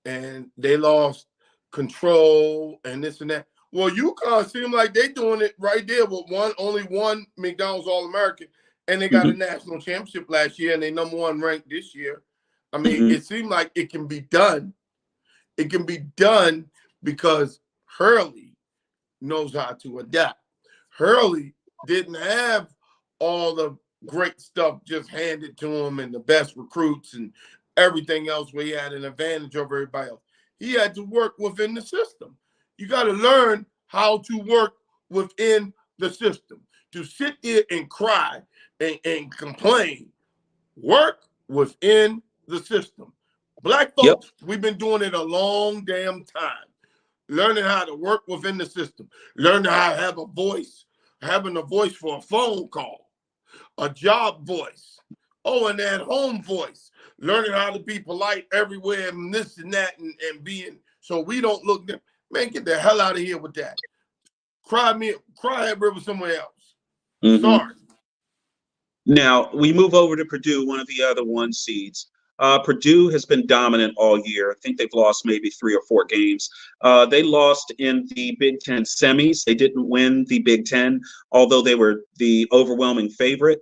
and they lost control and this and that? Well, UConn seem like they doing it right there with only one McDonald's All-American, and they got a national championship last year and they number 1 ranked this year. I mean, it seemed like it can be done. It can be done because Hurley knows how to adapt. Hurley didn't have all the great stuff just handed to him and the best recruits and everything else where he had an advantage over everybody else. He had to work within the system. You got to learn how to work within the system. To sit there and cry and complain, work within the system. Black Yep. folks, we've been doing it a long damn time. Learning how to work within the system. Learning how to have a voice. Having a voice for a phone call. A job voice. Oh, and that home voice. Learning how to be polite everywhere and this and that and being so we don't look them. Man, get the hell out of here with that. Cry at river somewhere else. Mm-hmm. Sorry. Now we move over to Purdue, one of the other 1 seeds. Purdue has been dominant all year. I think they've lost maybe 3 or 4 games. They lost in the Big Ten semis. They didn't win the Big Ten, although they were the overwhelming favorite.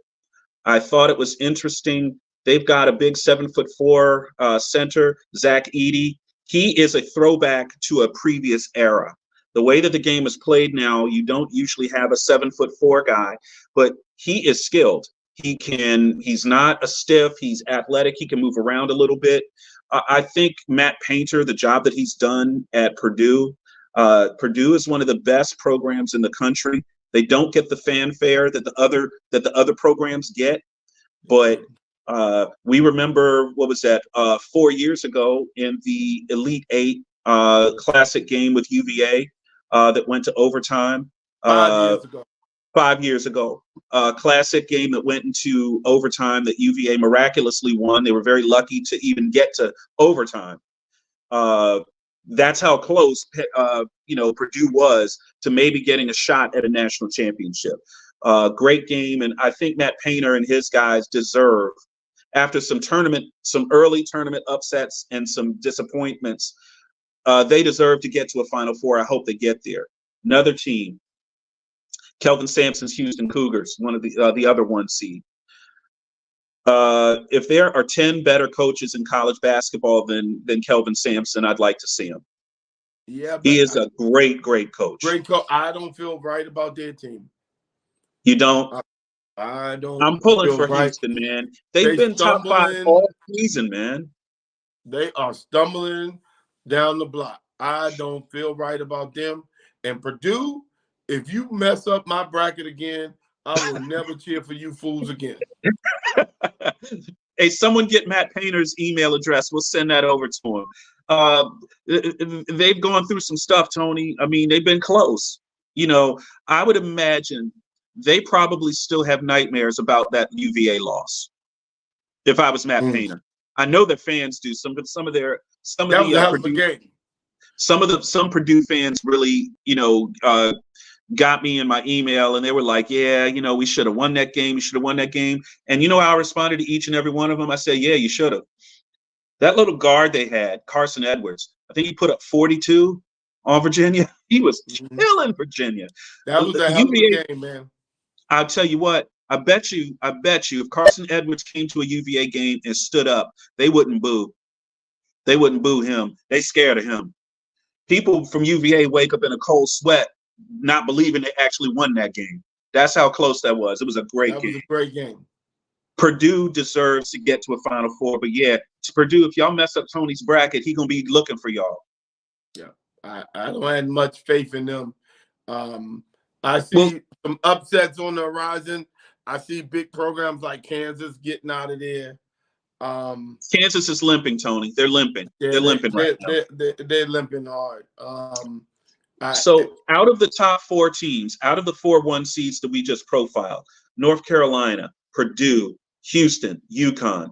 I thought it was interesting. They've got a big 7'4" center, Zach Edey. He is a throwback to a previous era. The way that the game is played now, you don't usually have a 7'4" guy, but he is skilled. He's not a stiff, he's athletic, he can move around a little bit. I think Matt Painter, the job that he's done at Purdue, Purdue is one of the best programs in the country. They don't get the fanfare that the other programs get, but we remember, what was that, 4 years ago in the Elite Eight classic game with UVA that went to overtime. 5 years ago. 5 years ago, classic game that went into overtime that UVA miraculously won. They were very lucky to even get to overtime. That's how close, Purdue was to maybe getting a shot at a national championship. Great game, and I think Matt Painter and his guys deserve, after some early tournament upsets and some disappointments, they deserve to get to a Final Four. I hope they get there. Another team, Kelvin Sampson's Houston Cougars, one of the other 1 seed. If there are 10 better coaches in college basketball than Kelvin Sampson, I'd like to see him. Yeah, he is a great coach. Great coach. I don't feel right about their team. You don't? I don't. I'm pulling for right. Houston, man. They've been top 5 all season, man. They are stumbling down the block. I don't feel right about them. And Purdue, if you mess up my bracket again, I will never cheer for you fools again. Hey, someone get Matt Painter's email address. We'll send that over to him. They've gone through some stuff, Tony. I mean, they've been close. I would imagine they probably still have nightmares about that UVA loss. If I was Matt Painter, I know their fans do. Some Purdue fans really, got me in my email, and they were like, yeah, we should have won that game. We should have won that game. And how I responded to each and every one of them? I said, yeah, you should have. That little guard they had, Carson Edwards, I think he put up 42 on Virginia. He was killing Virginia. That was a hell of a game, man. I'll tell you what, I bet you, if Carson Edwards came to a UVA game and stood up, they wouldn't boo. They wouldn't boo him. They scared of him. People from UVA wake up in a cold sweat, not believing they actually won that game. That's how close that was. It was a great game. That was a great game. Purdue deserves to get to a Final Four, but yeah, to Purdue, if y'all mess up Tony's bracket, he's gonna be looking for y'all. Yeah, I don't have much faith in them. I see some upsets on the horizon. I see big programs like Kansas getting out of there. Kansas is limping, Tony. They're limping. Yeah, they're limping right now. They're limping hard. So out of the top 4 teams, out of the 4 1 seeds that we just profiled, North Carolina, Purdue, Houston, UConn,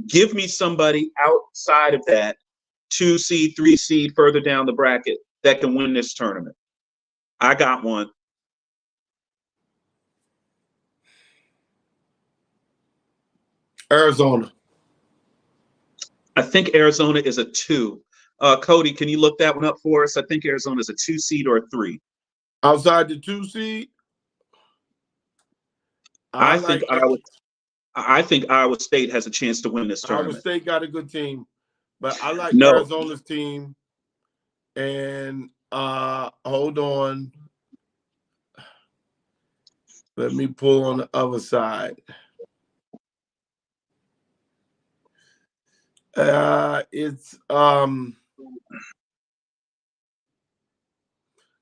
give me somebody outside of that 2 seed, 3 seed further down the bracket that can win this tournament. I got one. Arizona. I think Arizona is a 2. Cody, can you look that one up for us? I think Arizona is a 2 seed or a 3. Outside the 2 seed? I think Iowa State has a chance to win this tournament. Iowa State got a good team, but I like Arizona's team. And hold on. Let me pull on the other side. It's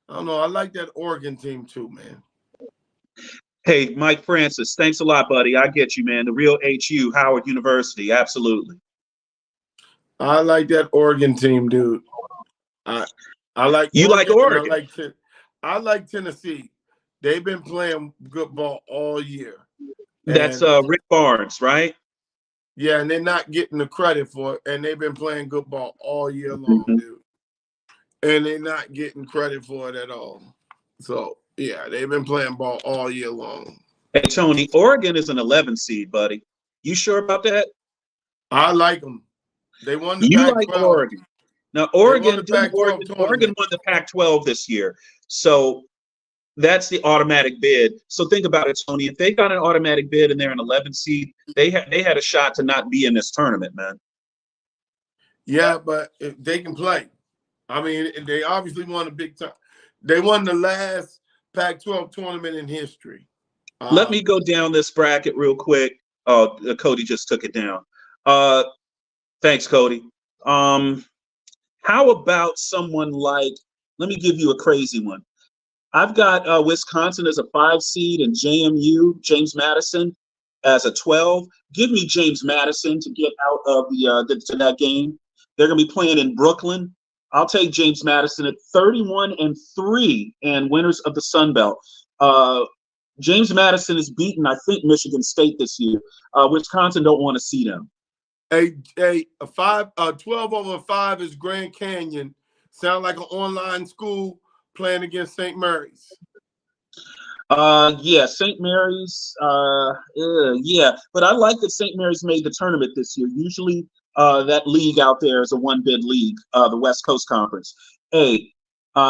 I don't know. I like that Oregon team too, man. Hey, Mike Francis, thanks a lot, buddy. I get you, man. The real HU, Howard University, absolutely. I like that Oregon team, dude. I I like You like Oregon, and Oregon? I like Tennessee. They've been playing good ball all year, That's and Rick Barnes, right? yeah, and they're not getting the credit for it. And they've been playing good ball all year long, Mhm. dude. And they're not getting credit for it at all. So yeah, they've been playing ball all year long. Hey, Tony, Oregon is an 11 seed, buddy. You sure about that? I like them. They won the You like Pac-12. Oregon. Now, They won Oregon, the didn't Pac-12 Oregon tournament. won the Pac-12 this year. So that's the automatic bid. So think about it, Tony. If they got an automatic bid and they're an 11 seed, they had a shot to not be in this tournament, man. Yeah, but if they can play. I mean, they obviously won a big time. They won the last Pac-12 tournament in history. Let me go down this bracket real quick. Oh, Cody just took it down. Thanks, Cody. How about someone like, let me give you a crazy one. I've got Wisconsin as a 5 seed and JMU, James Madison, as a 12. Give me James Madison to get out of to that game. They're going to be playing in Brooklyn. I'll take James Madison at 31-3 and winners of the Sun Belt. James Madison has beaten, I think, Michigan State this year. Wisconsin don't want to see them. A 12 over 5 is Grand Canyon. Sound like an online school playing against St. Mary's. Yeah, St. Mary's. Yeah, but I like that St. Mary's made the tournament this year. Usually, that league out there is a one-bid league, the West Coast Conference. Hey,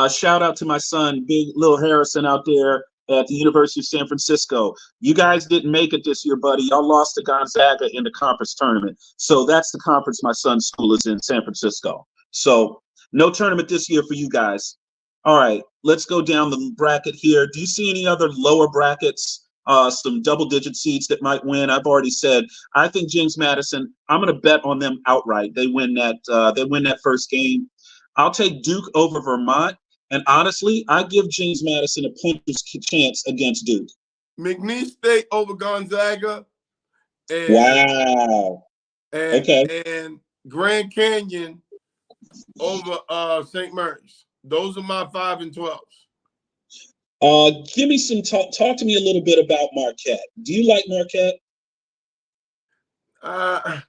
shout out to my son, Big Lil Harrison, out there at the University of San Francisco. You guys didn't make it this year, buddy. Y'all lost to Gonzaga in the conference tournament. So that's the conference my son's school is in, San Francisco. So no tournament this year for you guys. All right, let's go down the bracket here. Do you see any other lower brackets, some double-digit seeds that might win? I've already said I think James Madison. I'm going to bet on them outright. They win that. They win that first game. I'll take Duke over Vermont, and honestly, I give James Madison a puncher's chance against Duke. McNeese State over Gonzaga. Wow. Okay. And Grand Canyon over St. Mary's. Those are my 5 and 12s. Give me some talk. Talk to me a little bit about Marquette. Do you like Marquette? I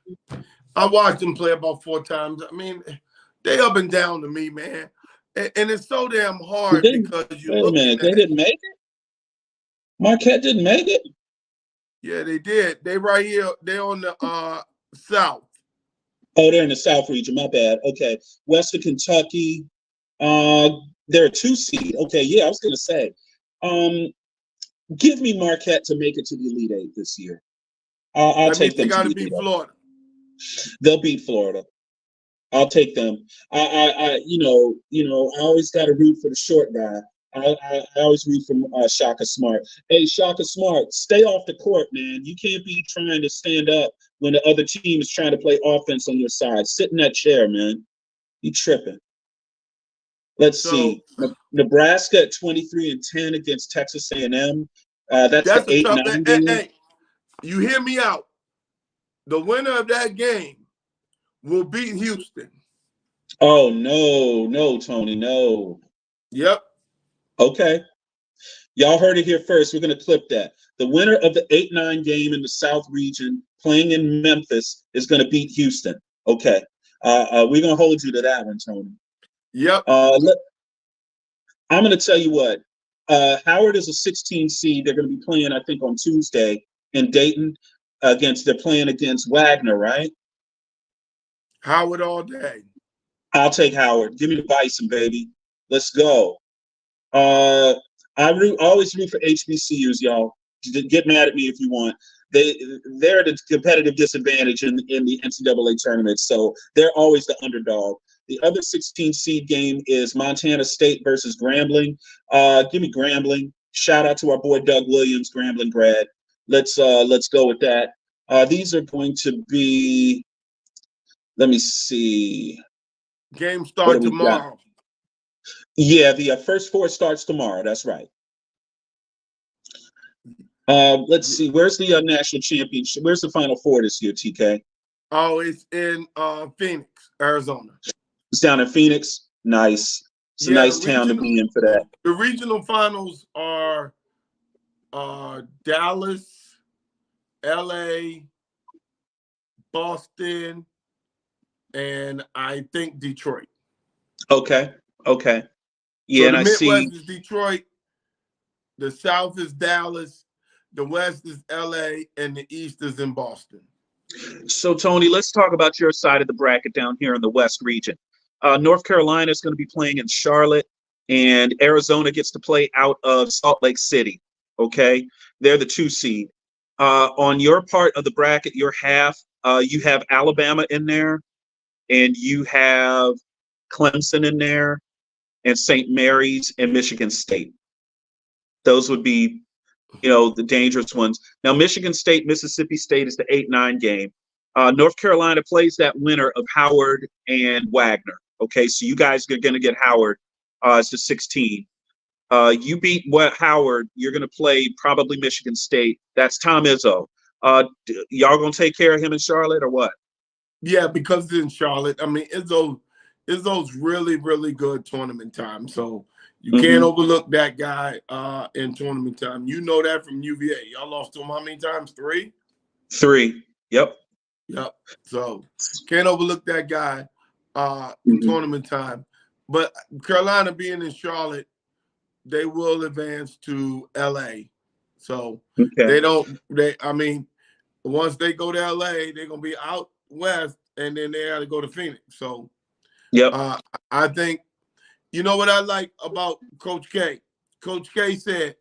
watched them play about 4 times. I mean, they up and down to me, man. And it's so damn hard because you wait a minute. They didn't make it? Marquette didn't make it? Yeah, they did. They right here. They're on the south. Oh, they're in the South region. My bad. Okay. Western Kentucky. They're a 2 seed. Okay, yeah, I was gonna say. Give me Marquette to make it to the Elite Eight this year. I'll take them. They gotta beat Florida. They'll beat Florida. I'll take them. I always got to root for the short guy. I always root for Shaka Smart. Hey, Shaka Smart, stay off the court, man. You can't be trying to stand up when the other team is trying to play offense on your side. Sit in that chair, man. You tripping. Let's see. Nebraska at 23-10 against Texas A&M. That's the 8-9 game. Hey, you hear me out. The winner of that game will beat Houston. Oh, no, Tony, no. Yep. Okay. Y'all heard it here first. We're going to clip that. The winner of the 8-9 game in the South region playing in Memphis is going to beat Houston. Okay. We're going to hold you to that one, Tony. Yep. I'm going to tell you what. Howard is a 16 seed. They're going to be playing, I think, on Tuesday in Dayton. They're playing against Wagner, right? Howard all day. I'll take Howard. Give me the Bison, baby. Let's go. I always root for HBCUs, y'all. Get mad at me if you want. They're at a competitive disadvantage in the NCAA tournament, so they're always the underdog. The other 16 seed game is Montana State versus Grambling. Give me Grambling. Shout out to our boy Doug Williams, Grambling grad. Let's go with that. These are going to be Let me see. Game What start do we got? tomorrow. Yeah, the first four starts tomorrow. That's right. Let's see. Where's the national championship? Where's the Final Four this year, TK? Oh, it's in Phoenix, Arizona. It's down in Phoenix. Nice. It's a Yeah, nice town to be in for that. the regional finals are Dallas, LA, Boston, and I think Detroit. Okay. Okay. Yeah, So and the I Midwest see. is Detroit, the South is Dallas, the West is LA, and the East is in Boston. So, Tony, let's talk about your side of the bracket down here in the West region. North Carolina is going to be playing in Charlotte, and Arizona gets to play out of Salt Lake City. Okay, they're the 2 seed. On your part of the bracket, your half, you have Alabama in there, and you have Clemson in there, and St. Mary's and Michigan State. Those would be, the dangerous ones. Now, Michigan State, Mississippi State is the 8-9 game. North Carolina plays that winner of Howard and Wagner. Okay, so you guys are going to get Howard as the 16. You beat Howard, you're going to play probably Michigan State. That's Tom Izzo. Y'all going to take care of him in Charlotte or what? Yeah, because it's in Charlotte. I mean, Izzo's really, really good tournament time. So you can't overlook that guy in tournament time. You know that from UVA. Y'all lost to him how many times? 3? 3. Yep. Yep. So can't overlook that guy in tournament time. But Carolina being in Charlotte, they will advance to LA. So once they go to LA, they're gonna be out west, and then they got to go to Phoenix. So yep. I think, you know what I like about Coach K? Coach K said,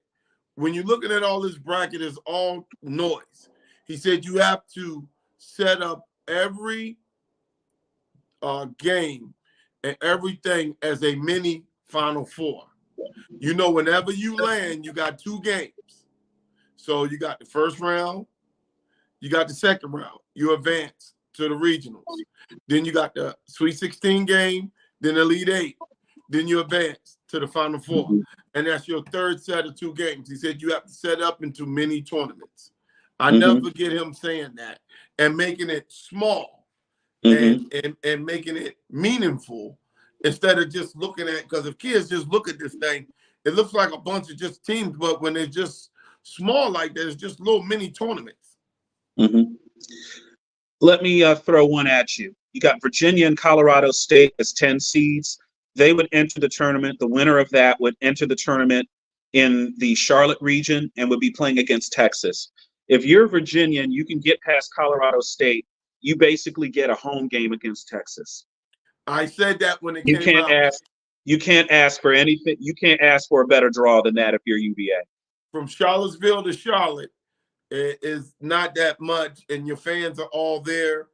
when you're looking at all this bracket, it's all noise. He said you have to set up every game and everything as a mini Final Four. Whenever you land, you got 2 games. So you got the first round, you got the second round. You advance to the regionals. Then you got the Sweet 16 game, then Elite 8. Then you advance to the Final Four. And that's your third set of 2 games. He said you have to set up into mini tournaments. I never forget him saying that and making it small and making it meaningful instead of just looking at, because if kids just look at this thing, it looks like a bunch of just teams, but when they're just small like that, it's just little mini tournaments. Let me throw one at you. You got Virginia and Colorado State as 10 seeds. They would enter the tournament. The winner of that would enter the tournament in the Charlotte region and would be playing against Texas. If you're Virginia and you can get past Colorado State, you basically get a home game against Texas. I said that when it came out. You can't ask for anything. You can't ask for a better draw than that if you're UVA. From Charlottesville to Charlotte, it is not that much, and your fans are all there.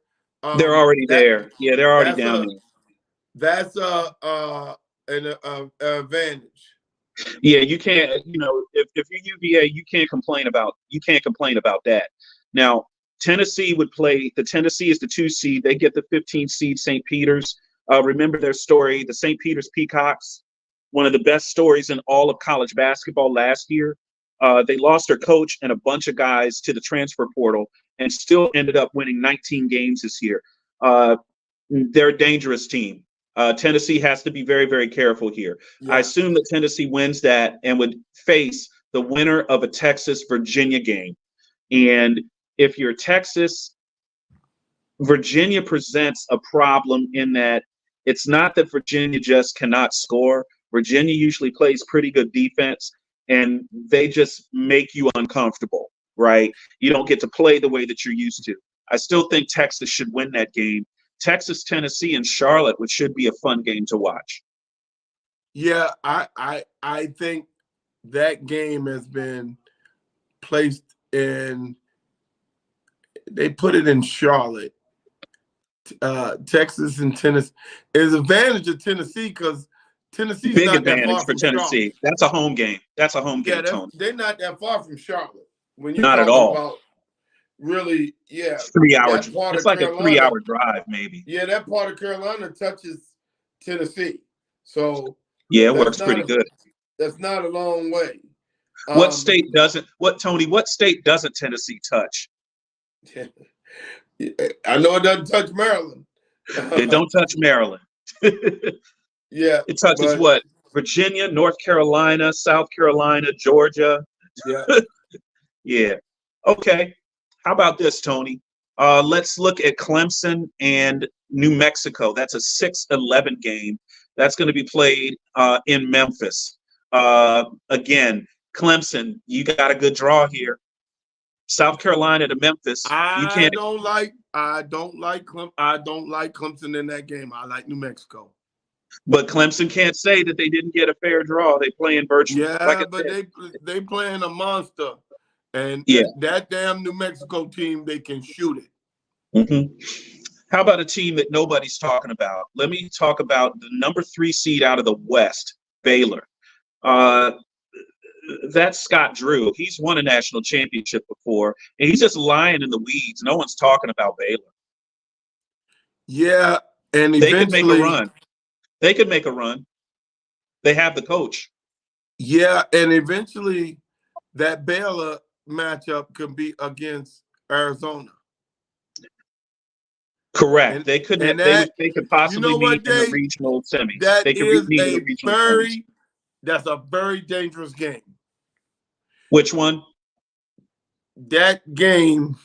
They're already there. Yeah, they're already down there. That's an advantage. Yeah, you can't. If you're UVA, you can't complain about that. Now, Tennessee would play. The Tennessee is the 2 seed. They get the 15 seed St. Peter's. Remember their story, the St. Peter's Peacocks, one of the best stories in all of college basketball last year. They lost their coach and a bunch of guys to the transfer portal and still ended up winning 19 games this year. They're a dangerous team. Tennessee has to be very, very careful here. Yeah. I assume that Tennessee wins that and would face the winner of a Texas-Virginia game. And if you're Texas, Virginia presents a problem in that it's not that Virginia just cannot score. Virginia usually plays pretty good defense, and they just make you uncomfortable, right? You don't get to play the way that you're used to. I still think Texas should win that game. Texas, Tennessee, and Charlotte, which should be a fun game to watch. Yeah, I think that game has been placed in. They put it in Charlotte. Texas and Tennessee is advantage of Tennessee because Tennessee's big not advantage that far for from Tennessee. Charlotte. That's a home game. That's a home game, Tony. They're not that far from Charlotte. When you not at all. About, really, yeah, 3 hours. that part It's of like a Carolina, 3 hour drive, maybe. yeah, that part of Carolina touches Tennessee. So Yeah, it that's works not pretty a good. that's not a long way. What state doesn't? What state doesn't Tennessee touch? I know it doesn't touch Maryland. It don't touch Maryland. Yeah, It touches but what? Virginia, North Carolina, South Carolina, Georgia. yeah, Yeah. Okay. How about this, Tony? Let's look at Clemson and New Mexico. That's a 6-11 game. That's going to be played in Memphis. Again, Clemson, you got a good draw here. South Carolina to Memphis. You I can't, don't like Clemson in that game. I like New Mexico. but Clemson can't say that they didn't get a fair draw. They play in virtually, like Yeah, I but said. they playing a monster, and Yeah. that damn New Mexico team, they can shoot it. Mm-hmm. How about a team that nobody's talking about? Let me talk about the number 3 seed out of the West, Baylor. That's Scott Drew. He's won a national championship before, and he's just lying in the weeds. No one's talking about Baylor. Yeah, and They could make a eventually, run. They could make a run. They have the coach. yeah, and eventually, that Baylor matchup could be against Arizona. Correct. And, they could. and They that, could possibly meet in the regional semis. that They could is meet in a the regional semis. that's a very dangerous game. Which one? That game,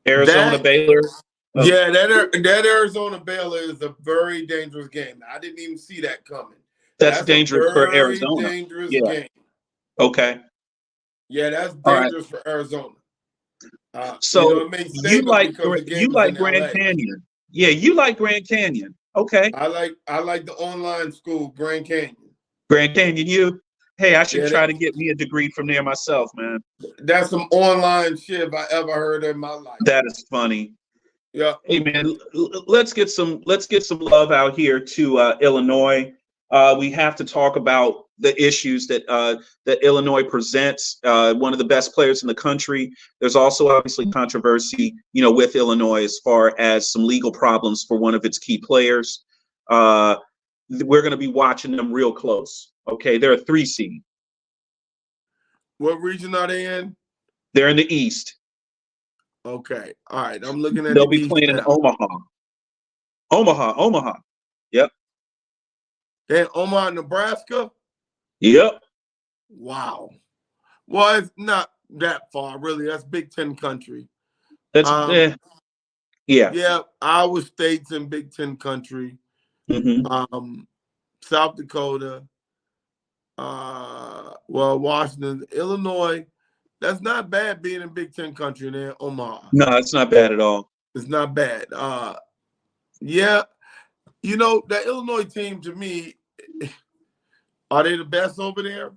Arizona, Baylor. Yeah, that Arizona Baylor is a very dangerous game. I didn't even see that coming. That's dangerous for Arizona. Dangerous game. Okay. Yeah, that's All dangerous for Arizona. So you like Grand Canyon. Yeah, you like Grand Canyon. Okay. I like the online school, Grand Canyon. Grand Canyon, hey, I should try to get me a degree from there myself, man. That's some online shit if I ever heard in my life. That is funny. Yeah. Hey man, let's get some love out here to Illinois. We have to talk about the issues that that Illinois presents. One of the best players in the country. There's also obviously controversy, with Illinois as far as some legal problems for one of its key players. We're going to be watching them real close. Okay, they're a 3 seed. What region are they in? They're in the East. Okay, all right. I'm looking at. They'll be playing in Omaha. Omaha. Yep. They're in Omaha, Nebraska. Yep. Wow. Well, it's not that far, really. That's Big Ten country. That's yeah. Yeah, Iowa State's in Big Ten country. Mm-hmm. South Dakota. Washington, Illinois. That's not bad being in Big Ten country there, Omaha. No, it's not bad at all. It's not bad. Yeah, the Illinois team to me, are they the best over there?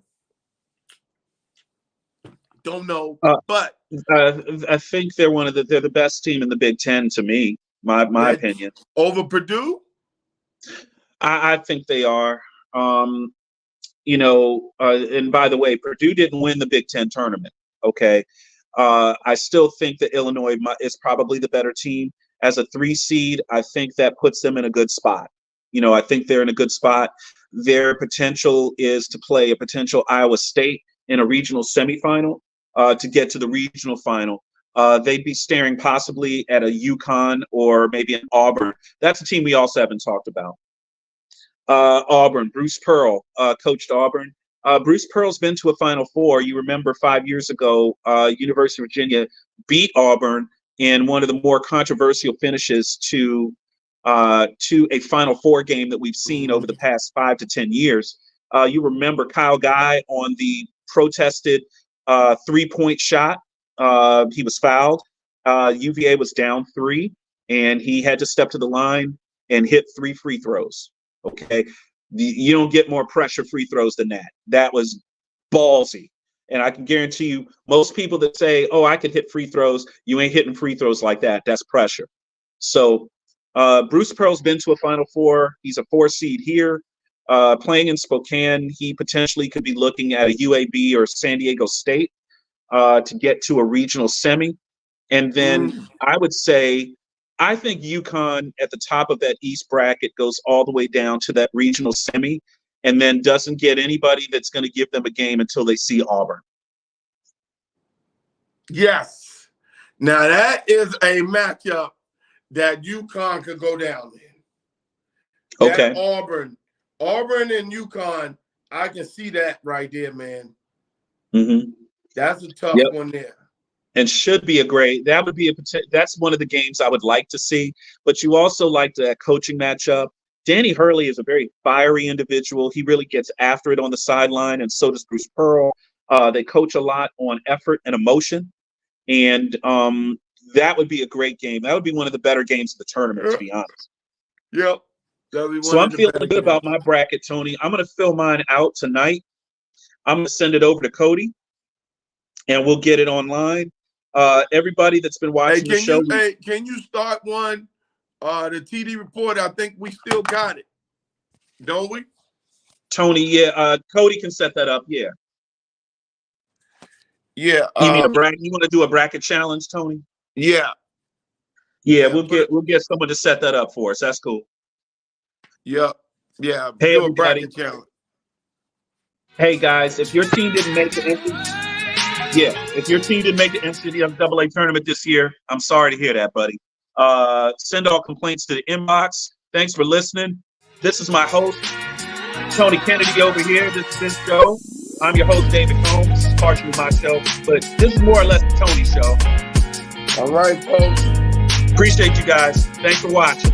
Don't know, but I think they're they're the best team in the Big Ten to me. My opinion. Over Purdue? I think they are. And by the way, Purdue didn't win the Big Ten tournament. Okay. I still think that Illinois is probably the better team. As a 3 seed, I think that puts them in a good spot. I think they're in a good spot. Their potential is to play a potential Iowa State in a regional semifinal to get to the regional final. They'd be staring possibly at a UConn or maybe an Auburn. That's a team we also haven't talked about. Auburn, Bruce Pearl coached Auburn. Bruce Pearl's been to a Final Four. You remember 5 years ago, University of Virginia beat Auburn in one of the more controversial finishes to a Final Four game that we've seen over the past 5 to 10 years. You remember Kyle Guy on the protested 3-point shot. He was fouled. UVA was down 3, and he had to step to the line and hit 3 free throws. Okay. You don't get more pressure free throws than that. That was ballsy. And I can guarantee you, most people that say, oh, I could hit free throws, you ain't hitting free throws like that. That's pressure. So Bruce Pearl's been to a Final Four. He's a 4 seed here. Playing in Spokane, he potentially could be looking at a UAB or San Diego State to get to a regional semi. And then I would say, I think UConn at the top of that East bracket goes all the way down to that regional semi, and then doesn't get anybody that's going to give them a game until they see Auburn. Yes. Now that is a matchup that UConn could go down in. Okay. That Auburn and UConn, I can see that right there, man. Mm-hmm. That's a tough one there. And should be that's one of the games I would like to see. But you also like that coaching matchup. Danny Hurley is a very fiery individual. He really gets after it on the sideline, and so does Bruce Pearl. They coach a lot on effort and emotion. And that would be a great game. That would be one of the better games of the tournament, to be honest. Yep. So I'm feeling good about my bracket, Tony. I'm going to fill mine out tonight. I'm going to send it over to Cody, and we'll get it online. Everybody that's been watching the show. Can you start one? The TD report, I think we still got it. Don't we? Tony, yeah. Cody can set that up, yeah. Yeah. You mean a bracket? You want to do a bracket challenge, Tony? Yeah. Yeah, we'll get someone to set that up for us. That's cool. Yeah. Yeah. Hey, do a bracket challenge. Hey guys, if your team didn't make the NCAA tournament this year, I'm sorry to hear that, buddy. Send all complaints to the inbox. Thanks for listening. This is my host, Tony Kennedy over here. This is this show. I'm your host, David Combs. This is partially my show, but this is more or less the Tony show. All right, folks. Appreciate you guys. Thanks for watching.